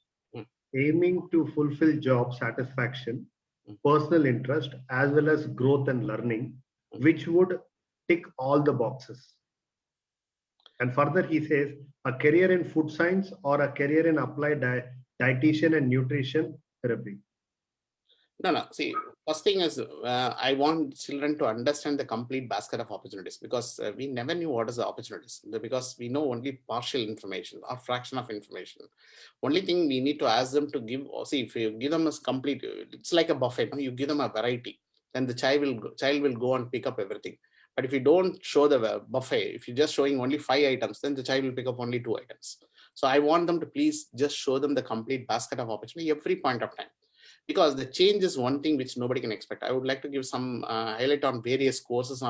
Speaker 1: aiming to fulfill job satisfaction, personal interest, as well as growth and learning, which would tick all the boxes. And further, he says a career in food science or a career in applied dietitian and nutrition therapy.
Speaker 2: No. See, first thing is I want children to understand the complete basket of opportunities, because we never knew what is the opportunities, because we know only partial information or fraction of information. Only thing we need to ask them to give, see, if you give them a complete, it's like a buffet. You give them a variety, then the child will go and pick up everything. But if you don't show the buffet, if you're just showing only 5 items, then the child will pick up only 2 items. So I want them to please just show them the complete basket of opportunity every point of time. Because the change is one thing which nobody can expect. I would like to give some highlight on various courses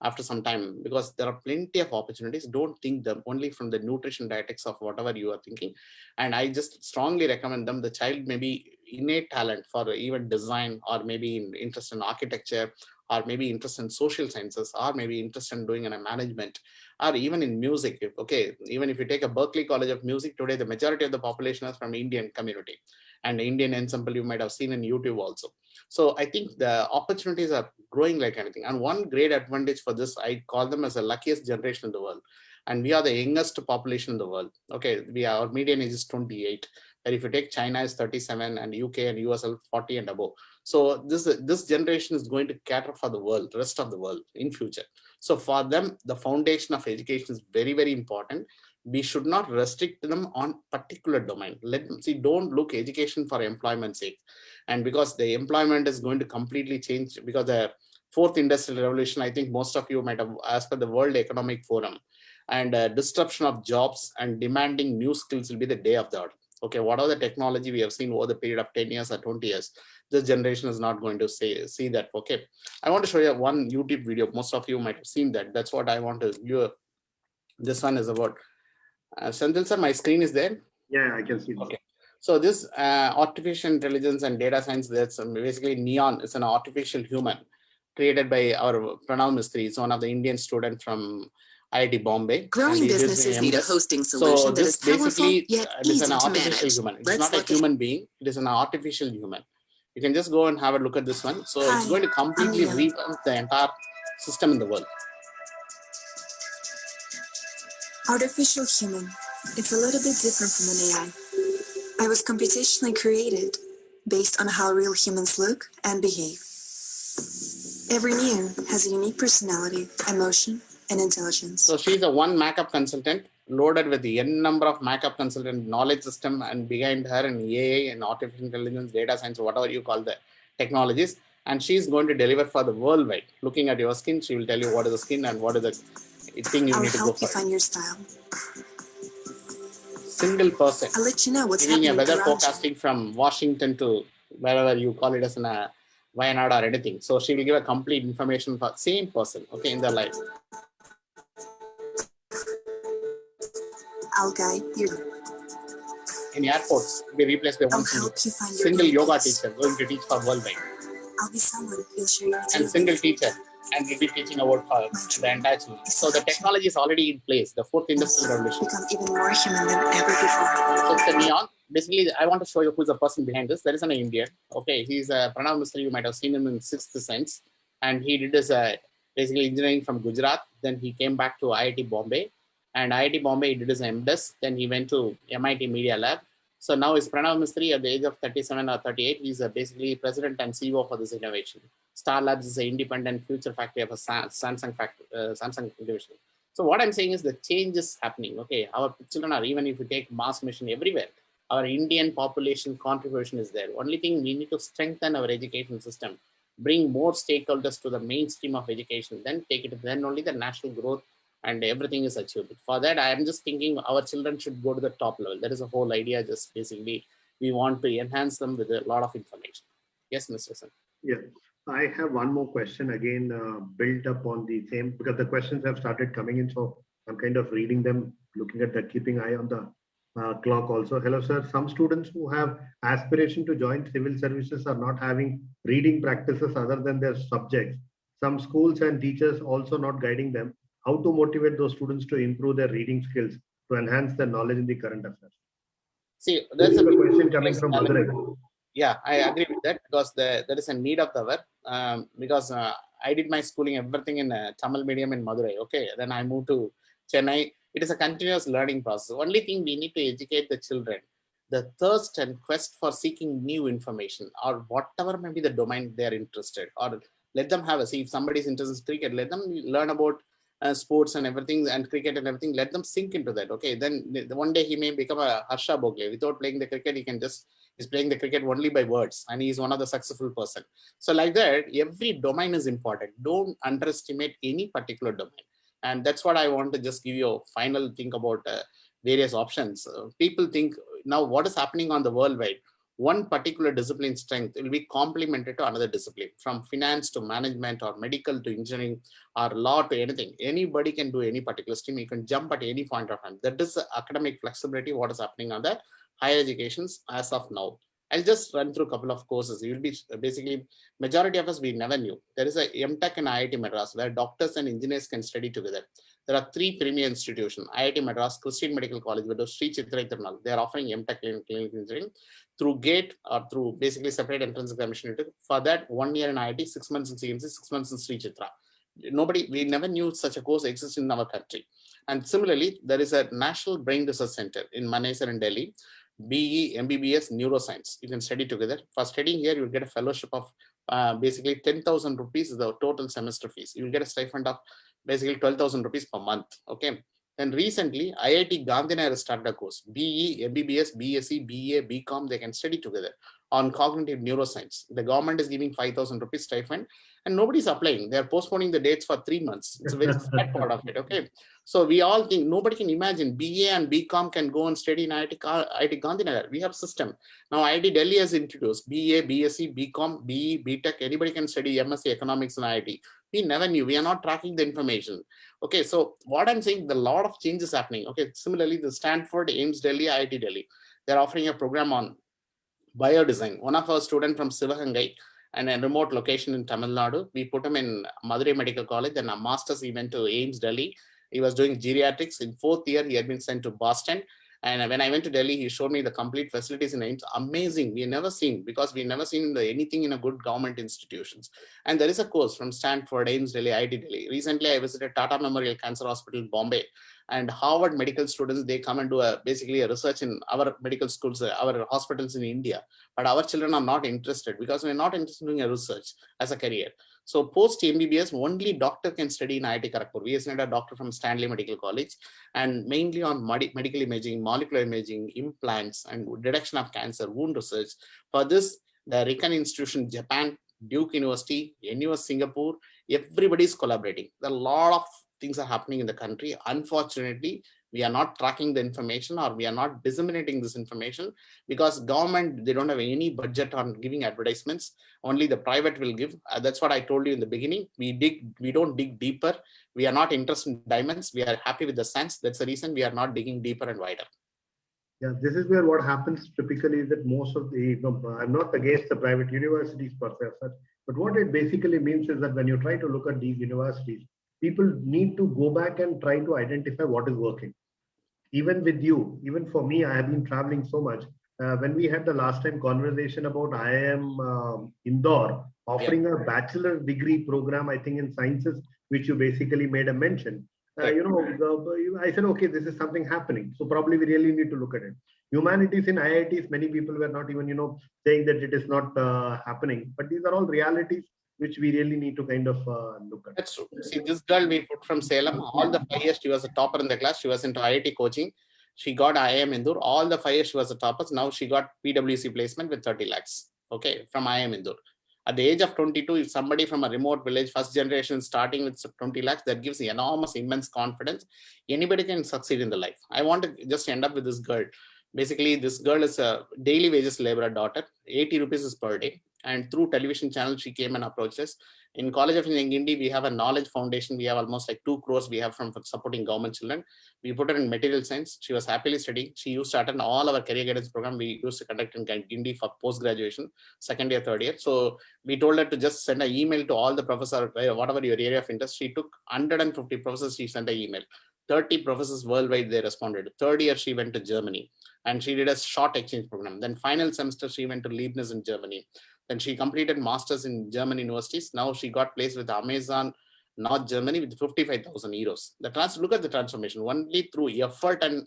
Speaker 2: after some time, because there are plenty of opportunities. Don't think them only from the nutrition dietetics of whatever you are thinking. And I just strongly recommend them. The child may be innate talent for even design, or maybe interest in architecture, or maybe interest in social sciences, or maybe interest in doing a management, or even in music. Okay, even if you take a Berkeley College of Music today, the majority of the population is from Indian community. And the Indian ensemble you might have seen in YouTube also. So I think the opportunities are growing like anything. And one great advantage for this, I call them as the luckiest generation in the world. And we are the youngest population in the world. Okay, our median age is 28. And if you take China is 37, and UK and US are 40 and above. So this generation is going to cater for the world, rest of the world in future. So for them, the foundation of education is very, very important. We should not restrict them on particular domain. Let them see, don't look education for employment's sake. And because the employment is going to completely change, because the fourth industrial revolution, I think most of you might have, as per the World Economic Forum, and disruption of jobs and demanding new skills will be the day of the hour. Okay, what are the technology we have seen over the period of 10 years or 20 years? This generation is not going to see that. Okay, I want to show you one YouTube video. Most of you might have seen that. That's what I want to do. This one is about Senthil sir, my screen is there?
Speaker 1: Yeah, I can see this.
Speaker 2: Okay. So this artificial intelligence and data science, that's basically Neon. It's an artificial human created by our Pranav Mistry. It's one of the Indian students from IIT Bombay.
Speaker 3: Growing businesses need a hosting solution that is powerful yet easy to manage.
Speaker 2: Human. It's not a human being. It is an artificial human. You can just go and have a look at this one. So it's going to completely revamp the entire system in the world.
Speaker 3: Artificial human. It's a little bit different from an AI. I was computationally created based on how real humans look and behave. Every Neon has a unique personality, emotion, and intelligence.
Speaker 2: So she's a one makeup consultant loaded with the n number of makeup consultant knowledge system, and behind her an AI and artificial intelligence, data science, whatever you call the technologies. And she's going to deliver for the worldwide. Looking at your skin, she will tell you what is the skin and what is the thing you need to go for.
Speaker 3: I'll help you find your style.
Speaker 2: Single person.
Speaker 3: I'll let you know what's
Speaker 2: giving
Speaker 3: happening
Speaker 2: a weather forecasting from Washington to wherever you call it as in a Wayanad or anything. So she will give a complete information for same person, okay, in their life.
Speaker 3: I'll guide you.
Speaker 2: In airports, be replaced by one single yoga teacher going to teach for worldwide.
Speaker 3: I'll be someone you'll share your
Speaker 2: and single teacher, and will be teaching about the entire children. So the technology is already in place, the fourth industrial revolution.
Speaker 3: Become even more human than ever before.
Speaker 2: So it's a Neon. Basically, I want to show you who's the person behind this. There is an Indian. Okay, he's a Pranav Mistry. You might have seen him in Sixth Sense. And he did his basically engineering from Gujarat. Then he came back to IIT Bombay. And IIT Bombay, he did his MDes. Then he went to MIT Media Lab. So now is Pranav Mistry at the age of 37 or 38. He's basically president and CEO for this innovation. Star Labs is an independent future factory of a Samsung division. So what I'm saying is the change is happening. Okay, our children are, even if you take mass mission everywhere, our Indian population contribution is there. Only thing, we need to strengthen our education system. bring more stakeholders to the mainstream of education, then take it, then only the national growth and everything is achieved. For that, I am just thinking our children should go to the top level. That is the whole idea. Just basically, we want to enhance them with a lot of information. Yes, Mr. Sen.
Speaker 1: Yeah, I have one more question again, built up on the same, because the questions have started coming in. So I'm kind of reading them, looking at that, keeping eye on the clock also. Hello, sir. Some students who have aspiration to join civil services are not having reading practices other than their subjects. Some schools and teachers also not guiding them. How to motivate those students to improve their reading skills to enhance their knowledge in the current affairs?
Speaker 2: See,
Speaker 1: This
Speaker 2: that's
Speaker 1: is
Speaker 2: a
Speaker 1: the question coming from Madurai.
Speaker 2: Yeah, I agree with that, because there is a need of the hour. Because I did my schooling, everything in Tamil medium in Madurai. Okay, then I moved to Chennai. It is a continuous learning process. Only thing, we need to educate the children. The thirst and quest for seeking new information, or whatever may be the domain they are interested, or let them have a see. If somebody is interested in cricket, let them learn about sports and everything, and cricket and everything. Let them sink into that. Okay, then one day he may become a Harsha Bhogle. Without playing the cricket, he can just, he's playing the cricket only by words, and he's one of the successful person. So like that, every domain is important. Don't underestimate any particular domain. And that's what I want to just give you a final think about various options. People think now what is happening on the worldwide, one particular discipline strength will be complemented to another discipline, from finance to management or medical to engineering or law to anything. Anybody can do any particular stream. You can jump at any point of time. That is the academic flexibility, what is happening on the higher educations as of now. I'll just run through a couple of courses. You'll be basically, majority of us, we never knew. There is a MTech in IIT Madras where doctors and engineers can study together. There are 3 premier institutions: IIT Madras, Christian Medical College, with Sri Chitra Tirunal. They are offering MTech clinical engineering through GATE or through basically separate entrance examination. For that, 1 year in IIT, 6 months in CMC, 6 months in Sri Chitra. We never knew such a course exists in our country. And similarly, there is a National Brain Research Center in Manesar in Delhi. BE, MBBS, neuroscience. You can study together. For studying here, you will get a fellowship of basically 10,000 rupees is the total semester fees. You will get a stipend of basically 12,000 rupees per month. Okay. Then recently, IIT Gandhinagar started a course. BE, MBBS, BSc, BA, BCom, they can study together on cognitive neuroscience. The government is giving 5,000 rupees stipend, and nobody's applying. They're postponing the dates for 3 months. It's a very sad part of it. Okay. So we all think, nobody can imagine BA and BCom can go and study in IIT Gandhinagar. We have system. Now IIT Delhi has introduced BA, BSc, BCom, BE, BTech. Anybody can study MSc Economics in IIT. We never knew. We are not tracking the information. Okay, so what I'm saying, the lot of changes happening. Okay, similarly, the Stanford, AIMS Delhi, IIT Delhi, they're offering a program on biodesign. One of our students from Sivagangai and a remote location in Tamil Nadu, we put him in Madurai Medical College. Then a master's, he went to AIMS Delhi. He was doing geriatrics. In 4th year, he had been sent to Boston. And when I went to Delhi, he showed me the complete facilities in AIMS. Amazing. We never seen, because we never seen anything in a good government institutions. And there is a course from Stanford, AIMS Delhi, IIT Delhi. Recently, I visited Tata Memorial Cancer Hospital, Bombay, and Harvard medical students. They come and do basically a research in our medical schools, our hospitals in India. But our children are not interested, because we're not interested in doing a research as a career. So post MBBS, only doctor can study in IIT Kharagpur. We sent a doctor from Stanley Medical College, and mainly on medical imaging, molecular imaging, implants, and detection of cancer, wound research. For this, the Riken Institution, Japan, Duke University, NUS Singapore, everybody is collaborating. There are a lot of things are happening in the country. Unfortunately, we are not tracking the information, or we are not disseminating this information, because government, they don't have any budget on giving advertisements. Only the private will give. That's what I told you in the beginning. We don't dig deeper. We are not interested in diamonds. We are happy with the sands. That's the reason we are not digging deeper and wider.
Speaker 1: Yeah, this is where what happens typically is that most of the, I'm not against the private universities per se, but what it basically means is that when you try to look at these universities, people need to go back and try to identify what is working. Even with you, even for me, I have been traveling so much. When we had the last time conversation about IIM Indore offering a bachelor degree program, I think in sciences, which you basically made a mention. I said, okay, this is something happening. So probably we really need to look at it. Humanities in IITs, many people were not even, saying that it is not happening. But these are all realities which we really need to kind of look at.
Speaker 2: That's true. See, this girl we put from Salem, all the 5 years she was a topper in the class. She was into IIT coaching. She got IIM Indore. All the 5 years she was a topper. Now she got PwC placement with 30 lakhs. Okay, from IIM Indore. At the age of 22, if somebody from a remote village, first generation starting with 20 lakhs, that gives enormous, immense confidence. Anybody can succeed in the life. I want to just end up with this girl. Basically, this girl is a daily wages laborer daughter, 80 rupees is per day. And through television channel, she came and approached us. In College of Engineering India, we have a knowledge foundation. We have almost like 2 crores we have from supporting government children. We put her in material science. She was happily studying. She used to attend all our career guidance program we used to conduct in Guindy for post-graduation, second year, third year. So we told her to just send an email to all the professors, whatever your area of interest. She took 150 professors, she sent an email. 30 professors worldwide, they responded. Third year, she went to Germany and she did a short exchange program. Then final semester, she went to Leibniz in Germany. Then she completed masters in German universities. Now she got placed with Amazon, North Germany, with 55,000 euros. Look at the transformation only through effort and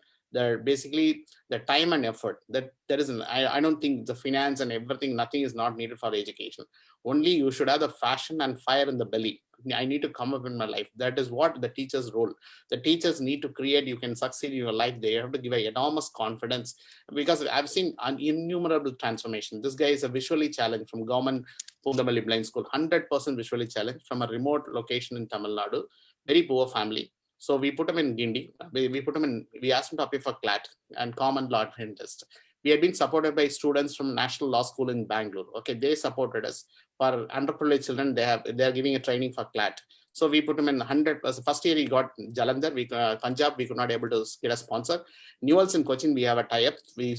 Speaker 2: basically the time and effort. I don't think the finance and everything, nothing is not needed for education. Only you should have the passion and fire in the belly. I need to come up in my life. That is what the teacher's role. The teachers need to create, you can succeed in your life. They have to give an enormous confidence, because I've seen an innumerable transformation. This guy is a visually challenged from government Pundamalli Blind School, 100% visually challenged from a remote location in Tamil Nadu, very poor family. So we put him in Guindy. We asked him to appear for CLAT and Common Law Test. We had been supported by students from National Law School in Bangalore. Okay, they supported us. For underprivileged children, they are giving a training for CLAT. So we put him in 100%. First year he got Jalandhar, Punjab, we could not able to get a sponsor. Newell's in Cochin, we have a tie-up.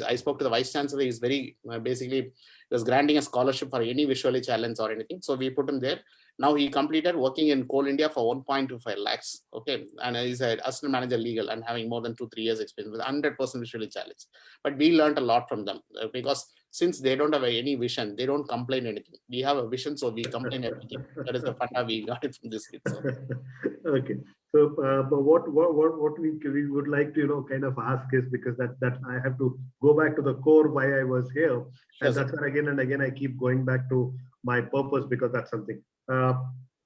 Speaker 2: I spoke to the Vice Chancellor. He's very, basically, was granting a scholarship for any visually challenged or anything. So we put him there. Now he completed working in Coal India for 1.25 lakhs. Okay. And he's an assistant manager legal and having more than 2-3 years experience with 100% visually challenged. But we learned a lot from them because since they don't have any vision, they don't complain anything. We have a vision, so we complain everything. That is the funda we got it from this kid. So.
Speaker 1: Okay. So but what we would like to kind of ask is, because that I have to go back to the core why I was here, and that's where again and again I keep going back to my purpose, because that's something.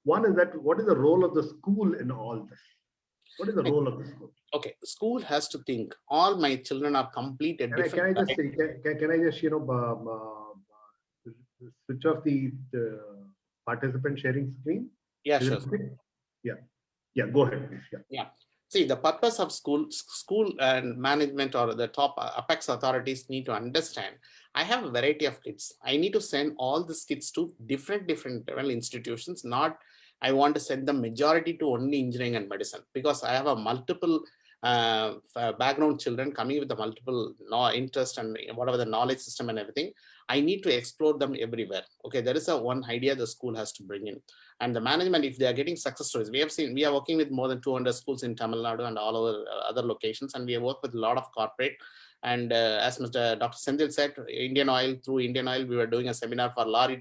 Speaker 1: One is that what is the role of the school in all this? What is the role of the school?
Speaker 2: Okay, school has to think. All my children are complete at different.
Speaker 1: Can I just switch off the participant sharing screen?
Speaker 2: Yeah, sure.
Speaker 1: Yeah. Go ahead, please.
Speaker 2: Yeah. See, the purpose of school and management or the top apex authorities need to understand. I have a variety of kids. I need to send all these kids to different institutions. Not, I want to send the majority to only engineering and medicine, because I have a multiple background children coming with the multiple interest and whatever the knowledge system and everything. I need to explore them everywhere. Okay, there is one idea the school has to bring in. And the management, if they are getting success stories, we are working with more than 200 schools in Tamil Nadu and all over other locations. And we have worked with a lot of corporate. And as Mr. Dr. Senthil said, through Indian Oil, we were doing a seminar for lorry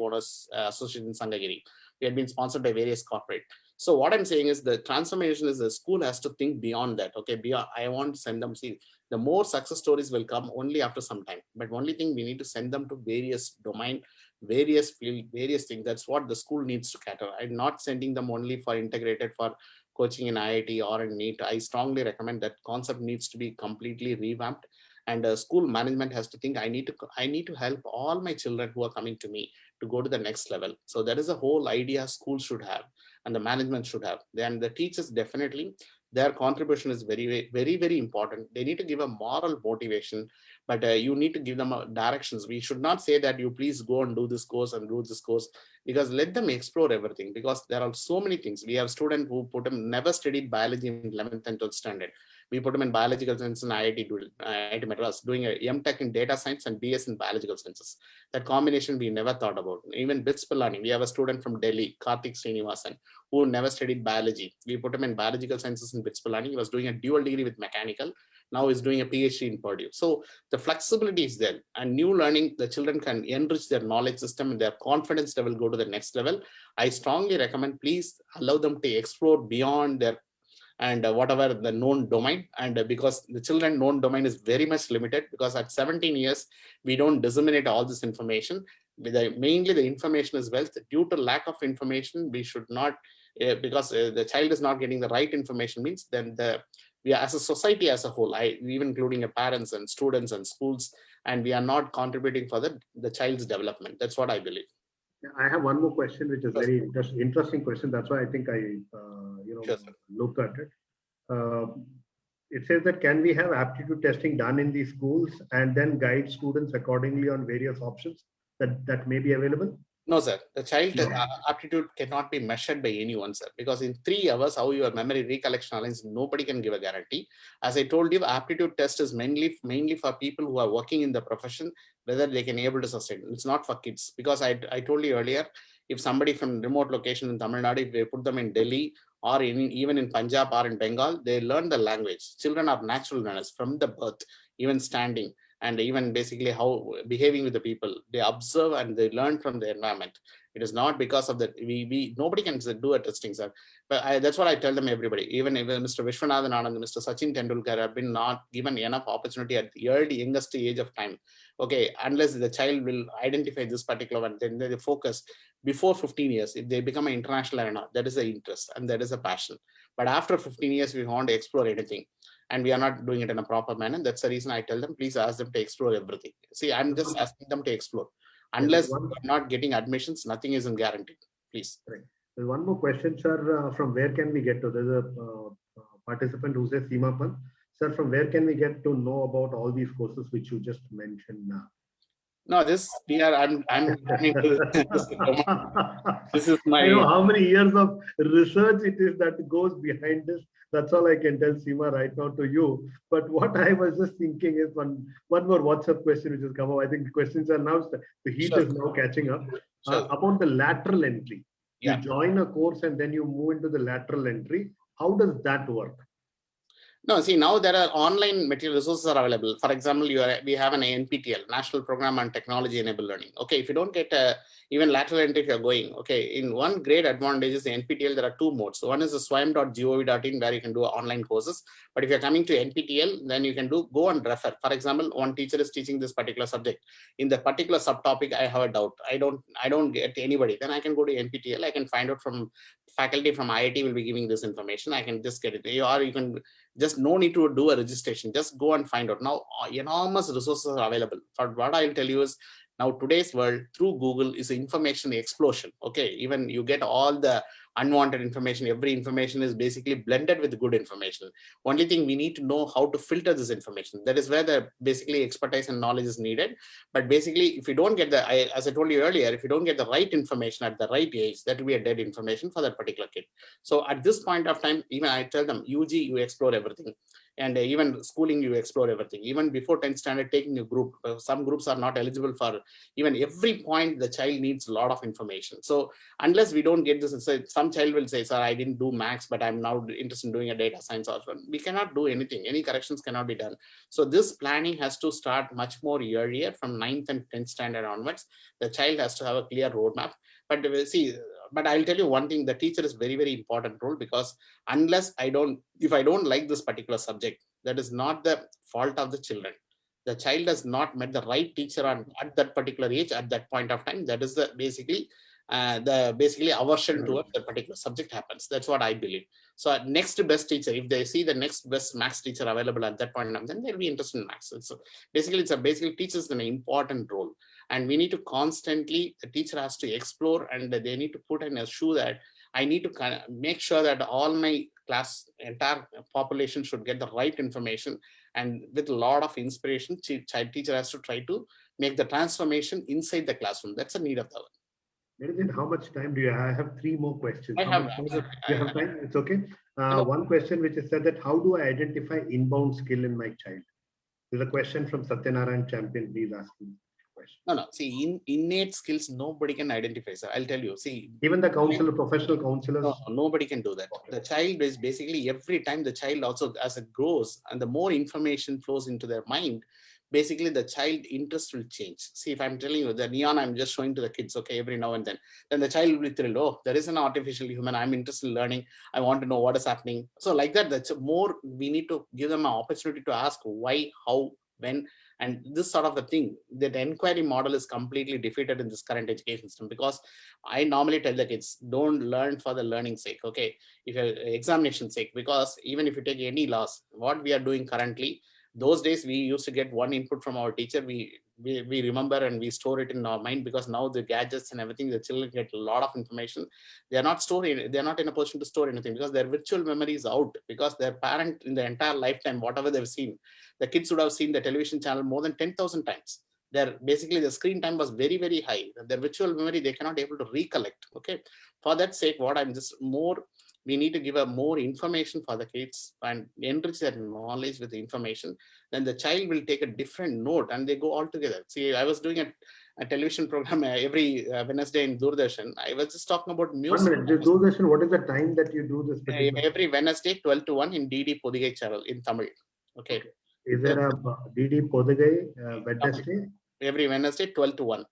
Speaker 2: owners association in Sangagiri. We had been sponsored by various corporate. So what I'm saying is the transformation is the school has to think beyond that. Okay, I want to send them, see, the more success stories will come only after some time. But only thing, we need to send them to various domain, various field, various things. That's what the school needs to cater. I'm not sending them only for integrated for coaching in IIT or in NEET. I strongly recommend that concept needs to be completely revamped. And school management has to think, I need to help all my children who are coming to me to go to the next level. So that is a whole idea school should have and the management should have. Then the teachers, definitely, their contribution is very, very, very important. They need to give a moral motivation, but you need to give them directions. We should not say that you please go and do this course and do this course, because let them explore everything, because there are so many things. We have students who never studied biology in 11th and 12th standard. We put them in biological science in IIT Madras, doing a MTech in data science and BS in biological sciences. That combination we never thought about. Even BITS Pilani, we have a student from Delhi, Karthik Srinivasan, who never studied biology. We put him in biological sciences in BITS Pilani. He was doing a dual degree with mechanical. Now he's doing a PhD in Purdue. So the flexibility is there, and new learning, the children can enrich their knowledge system and their confidence level go to the next level. I strongly recommend, please allow them to explore beyond their and whatever the known domain. And because the children known domain is very much limited, because at 17 years, we don't disseminate all this information. Mainly the information is wealth. Due to lack of information, we should not, because the child is not getting the right information, means then we are, as a society as a whole, even including parents and students and schools, and we are not contributing for the child's development. That's what I believe.
Speaker 1: I have one more question, which is
Speaker 2: Sure,
Speaker 1: very interesting question. That's why I think I,
Speaker 2: sure, sir.
Speaker 1: looked at it. Uh, it says that can we have aptitude testing done in these schools and then guide students accordingly on various options that may be available?
Speaker 2: No, sir. The child
Speaker 1: No.
Speaker 2: aptitude cannot be measured by anyone, sir. Because in 3 hours, how your memory recollection aligns, nobody can give a guarantee. As I told you, aptitude test is mainly for people who are working in the profession, whether they can able to sustain. It's not for kids. Because I told you earlier, if somebody from remote location in Tamil Nadu, if they put them in Delhi or even in Punjab or in Bengal, they learn the language. Children are natural learners from the birth, even standing, and even basically how behaving with the people. They observe and they learn from the environment. It is not because of that. Nobody can do a testing, sir. But that's what I tell them, everybody. Even Mr. Vishwanathan Anand, Mr. Sachin Tendulkar have been not given enough opportunity at the early youngest age of time. Okay, unless the child will identify this particular one, then they focus before 15 years. If they become an international learner, that is the interest and that is a passion. But after 15 years, we want to explore anything, and we are not doing it in a proper manner. That's the reason I tell them, please ask them to explore everything. See, I'm just asking them to explore. Unless you're not getting admissions, nothing isn't guaranteed. Please.
Speaker 1: Right. There's one more question, sir. From where can we get to? There's a participant who says, Seemapan, sir, from where can we get to know about all these courses which you just mentioned now?
Speaker 2: No, I'm this is my.
Speaker 1: I know how many years of research it is that goes behind this. That's all I can tell, Seema, right now to you. But what I was just thinking is one more WhatsApp question which has come up. I think the questions are now, the heat is now catching up. About the lateral entry. You join a course and then you move into the lateral entry. How does that work?
Speaker 2: No, see, now there are online material resources are available. For example, we have an NPTL, National Program on Technology Enabled Learning. Okay, if you don't get even lateral entry, if you're going, okay, in one great advantage is the NPTL, there are 2 modes. One is the swayam.gov.in where you can do online courses. But if you're coming to NPTL, then you can go and refer. For example, one teacher is teaching this particular subject. In the particular subtopic, I have a doubt. I don't get anybody. Then I can go to NPTL. I can find out from faculty from IIT will be giving this information. I can just get it. Or you can just no need to do a registration. Just go and find out. Now, enormous resources are available. For what I'll tell you is, now today's world through Google is an information explosion. Okay, even you get all the unwanted information. Every information is basically blended with good information. Only thing we need to know how to filter this information. That is where the basically expertise and knowledge is needed. But basically, if you don't get as I told you earlier, if you don't get the right information at the right age, that will be a dead information for that particular kid. So at this point of time, even I tell them, UG, you explore everything. And even schooling, you explore everything. Even before 10th standard, taking a group, some groups are not eligible for even every point. The child needs a lot of information. So unless we don't get this, some child will say, sir, I didn't do maths, but I'm now interested in doing a data science also. We cannot do anything. Any corrections cannot be done. So this planning has to start much more earlier from 9th and 10th standard onwards. The child has to have a clear roadmap. But see, but I'll tell you one thing, the teacher is very, very important role, because unless if I don't like this particular subject, that is not the fault of the children. The child has not met the right teacher at that particular age, at that point of time. That is the basically aversion towards the particular subject happens. That's what I believe. So next best teacher, if they see the next best maths teacher available at that point in time, then they'll be interested in maths. So basically teachers an important role. And we need to constantly, the teacher has to explore, and they need to put in a shoe that I need to kind of make sure that all my class, entire population should get the right information. And with a lot of inspiration, child teacher has to try to make the transformation inside the classroom. That's a need of the hour.
Speaker 1: Nedunchezhian, how much time do you have? I have 3 more questions.
Speaker 2: I have
Speaker 1: you have time? It's okay. One question which is said that how do I identify inbound skill in my child? There's a question from Satyanarayan Champion. Please ask me.
Speaker 2: No. See, innate skills, nobody can identify, sir. I'll tell you. See,
Speaker 1: even the counselor, professional counselors.
Speaker 2: No, nobody can do that. Okay. The child is basically, every time the child also, as it grows and the more information flows into their mind, basically the child interest will change. See, if I'm telling you the neon, I'm just showing to the kids, okay, every now and then the child will be thrilled. Oh, there is an artificial human. I'm interested in learning. I want to know what is happening. So like that, that's more, we need to give them an opportunity to ask why, how, when, and this sort of the thing. That inquiry model is completely defeated in this current education system, because I normally tell the kids, don't learn for the learning sake, okay, if examination sake, because even if you take any loss, what we are doing currently, Those days we used to get one input from our teacher. We remember and we store it in our mind, because now the gadgets and everything, the children get a lot of information. They're not in a position to store anything, because their virtual memory is out, because their parent in the entire lifetime, whatever they've seen, the kids would have seen the television channel more than 10,000 times. Basically the screen time was very, very high. Their virtual memory, they cannot able to recollect. Okay. For that sake, we need to give more information for the kids and enrich their knowledge with the information. Then the child will take a different note and they go all together. See, I was doing a television program every Wednesday in Doordarshan. I was just talking about music.
Speaker 1: 1 minute, Doordarshan, what is the time that you do this?
Speaker 2: Every Wednesday, 12 to 1 in DD Podigai channel in Tamil. Okay.
Speaker 1: Is there a DD Podigai Wednesday?
Speaker 2: Every Wednesday, 12 to 1.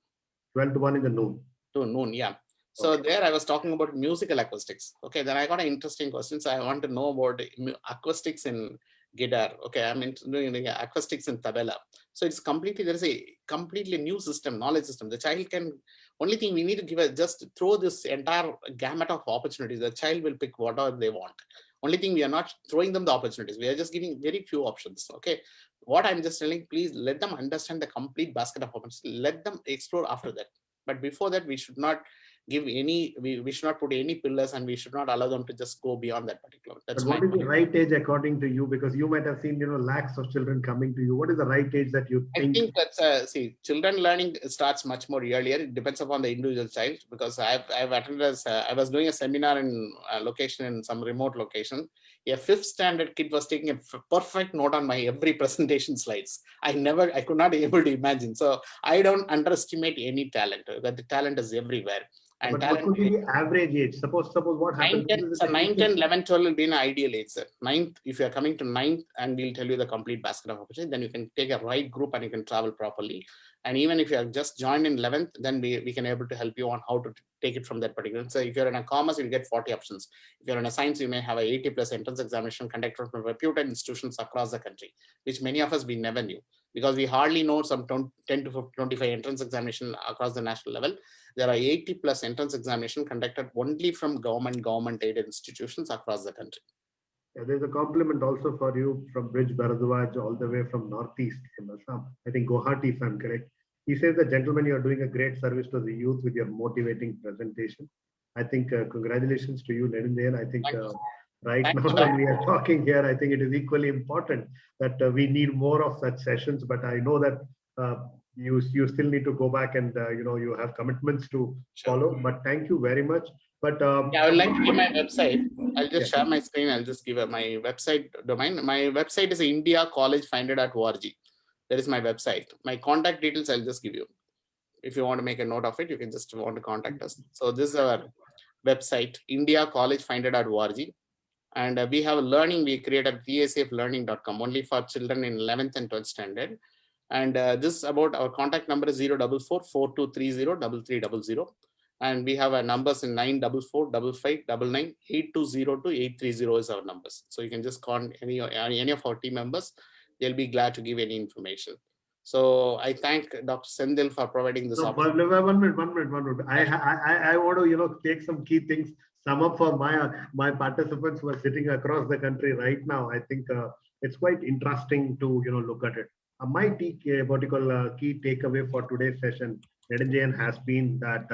Speaker 1: 12 to 1 in the noon.
Speaker 2: To noon, yeah. So there I was talking about musical acoustics. Okay, then I got an interesting question. So I want to know about acoustics in guitar. Okay, I'm doing acoustics in tabla. So it's there is a completely new system, knowledge system. The child can, only thing we need to give just throw this entire gamut of opportunities. The child will pick whatever they want. Only thing, we are not throwing them the opportunities. We are just giving very few options. Okay. What I'm just telling, please let them understand the complete basket of options. Let them explore after that. But before that, we should not give any, we should not put any pillars, and we should not allow them to just go beyond that particular. That's
Speaker 1: what is the right age according to you? Because you might have seen, lakhs of children coming to you. What is the right age that you think?
Speaker 2: I think that's see, children learning starts much more earlier. It depends upon the individual child, because I've attended I was doing a seminar in a location, in some remote location. A 5th standard kid was taking a perfect note on my every presentation slides. I could not able to imagine. So I don't underestimate any talent. That the talent is everywhere. And
Speaker 1: but what could be the average age? Suppose what happens?
Speaker 2: 9, 10, 11, 12 will be an ideal age, sir. 9th, if you are coming to 9th, and we'll tell you the complete basket of opportunity, then you can take a right group and you can travel properly. And even if you have just joined in 11th, then we can able to help you on how to take it from that particular. So if you're in a commerce, you'll get 40 options. If you're in a science, you may have a 80+ entrance examination conducted from reputed institutions across the country, which many of us we never knew, because we hardly know some 10 to 25 entrance examination across the national level. There are 80+ entrance examination conducted only from government-aided institutions across the country.
Speaker 1: Yeah, there's a compliment also for you from Bridge Bharadwaj, all the way from Northeast in Assam. I think Guwahati, if I'm correct. He says that, gentlemen, you're doing a great service to the youth with your motivating presentation. I think congratulations to you, Nedunchezhian. I think right now when we are talking here, I think it is equally important that we need more of such sessions. But I know that you still need to go back and you have commitments to follow. But thank you very much. But
Speaker 2: yeah, I would like to give my website. I'll just share my screen. I'll just give my website domain. My website is indiacollegefinder.org. That is my website. My contact details I'll just give you. If you want to make a note of it, you can just want to contact us. So this is our website, indiacollegefinder.org. And we have learning. We created vasaflearning.com only for children in 11th and 12th standard. And this is about our contact number is 044-4230-3300. And we have our numbers in 944-5599-8202-830 is our numbers. So you can just call any of our team members. They'll be glad to give any information. So I thank Dr. Senthil for providing this opportunity.
Speaker 1: One minute. I want to take some key things, sum up for my participants who are sitting across the country right now. I think it's quite interesting to look at it. My key takeaway for today's session, Nedunchezhian, has been that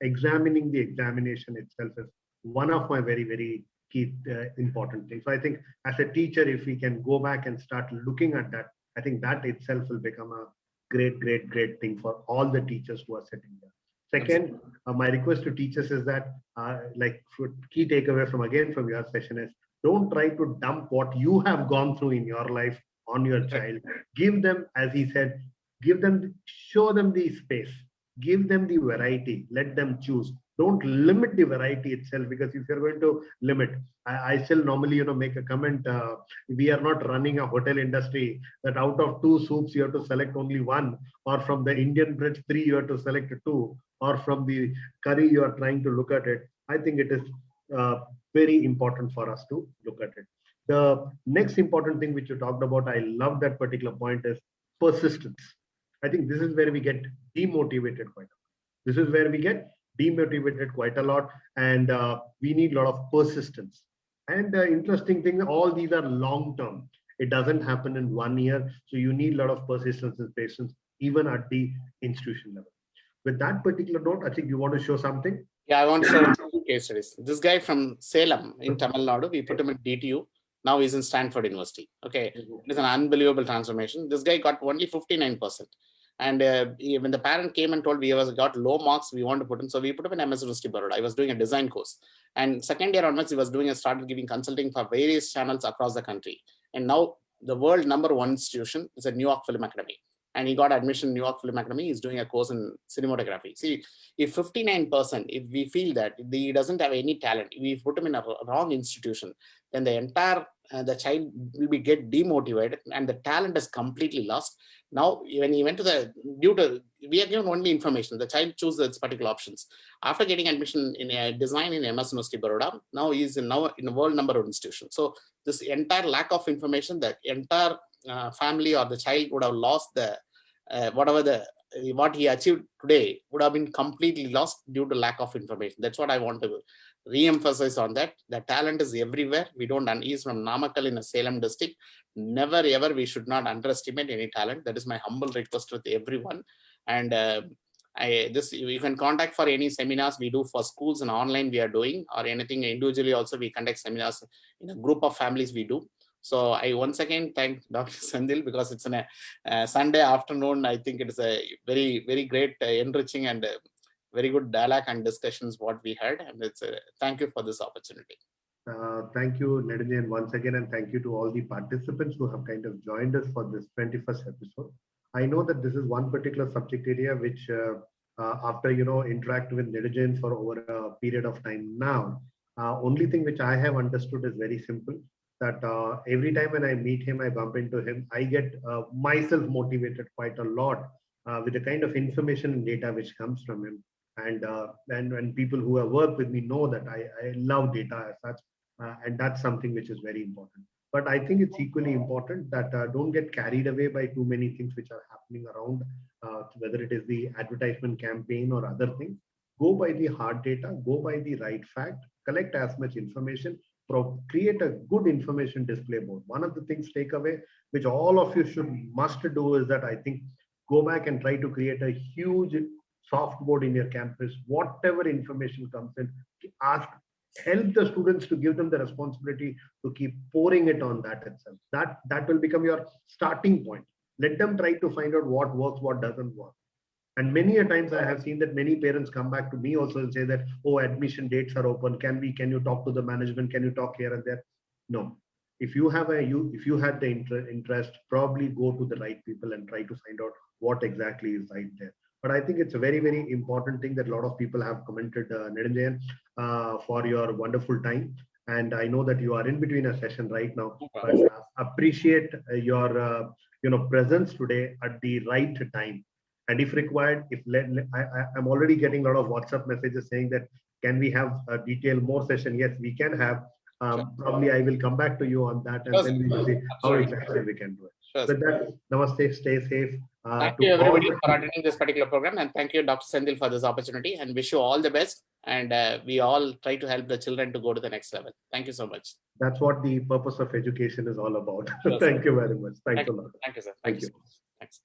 Speaker 1: examining the examination itself is one of my very, very key important things. So I think as a teacher, if we can go back and start looking at that, I think that itself will become a great thing for all the teachers who are sitting there. Second, my request to teachers is that, key takeaway from your session is, don't try to dump what you have gone through in your life on your child. Give them, as he said, show them the space, give them the variety, let them choose. Don't limit the variety itself, because if you're going to limit, I still normally make a comment. We are not running a hotel industry that out of 2 soups you have to select only 1, or from the Indian bread 3 you have to select 2, or from the curry you are trying to look at it. I think it is very important for us to look at it. The next important thing which you talked about, I love that particular point, is persistence. I think this is where we get demotivated quite a lot. And we need a lot of persistence. And the interesting thing, all these are long term. It doesn't happen in 1 year. So you need a lot of persistence and patience, even at the institution level. With that particular note, I think you want to show something.
Speaker 2: Yeah, I want to show two case studies. This guy from Salem in Tamil Nadu, we put him in DTU. Now he's in Stanford University. Okay, it is an unbelievable transformation. This guy got only 59%. And when the parent came and told we got low marks, we want to put him. So we put him in MS University Baroda. I was doing a design course. And second year onwards, he was started giving consulting for various channels across the country. And now the world #1 institution is a New York Film Academy. And he got admission in New York Film Academy. He's doing a course in cinematography. See, if 59%, if we feel that he doesn't have any talent, we put him in a wrong institution, then the entire the child will get demotivated and the talent is completely lost. Now, when he went to we are given only information. The child chooses its particular options. After getting admission in a design in MS University Baroda, now he's in a world #1 institution. So this entire lack of information, the entire family or the child would have lost the what he achieved today would have been completely lost due to lack of information. That's what I want to re-emphasize on that. The talent is everywhere. We don't, he's from Namakkal in a Salem district. Never ever we should not underestimate any talent. That is my humble request with everyone. And you can contact for any seminars we do for schools and online we are doing, or anything individually also we conduct seminars in a group of families we do. So I once again thank Dr. Senthil, because it's a Sunday afternoon. I think it is a very, very great, enriching and very good dialogue and discussions what we had. And it's thank you for this opportunity.
Speaker 1: Thank you, Nedunchezhian, once again, and thank you to all the participants who have kind of joined us for this 21st episode. I know that this is one particular subject area which, after interact with Nedunchezhian for over a period of time now, only thing which I have understood is very simple. That every time when I meet him, I bump into him, I get myself motivated quite a lot with the kind of information and data which comes from him. And when people who have worked with me know that I love data as such, and that's something which is very important. But I think it's equally important that don't get carried away by too many things which are happening around, whether it is the advertisement campaign or other things. Go by the hard data, go by the right fact, collect as much information, create a good information display board. One of the things takeaway which all of you must do is that I think go back and try to create a huge soft board in your campus. Whatever information comes in, help the students to give them the responsibility to keep pouring it on that itself. That will become your starting point. Let them try to find out what works, what doesn't work. And many a times I have seen that many parents come back to me also and say that, oh, admission dates are open. Can you talk to the management? Can you talk here and there? No. If you had the interest, probably go to the right people and try to find out what exactly is right there. But I think it's a very, very important thing that a lot of people have commented, Nedunchezhian, for your wonderful time. And I know that you are in between a session right now, but appreciate your presence today at the right time. And if required, I'm already getting a lot of WhatsApp messages saying that, can we have a detailed more session? Yes, we can have. Probably I will come back to you on that, and then we will see how exactly we can do it.
Speaker 2: Sure.
Speaker 1: With that, namaste, stay safe.
Speaker 2: Thank you everybody for attending this particular program, and thank you, Dr. Senthil, for this opportunity, and wish you all the best. And we all try to help the children to go to the next level. Thank you so much.
Speaker 1: That's what the purpose of education is all about.
Speaker 2: Sure,
Speaker 1: Thank you very much. Thanks a lot.
Speaker 2: Thank you, sir.
Speaker 1: Thank you.
Speaker 2: Thanks.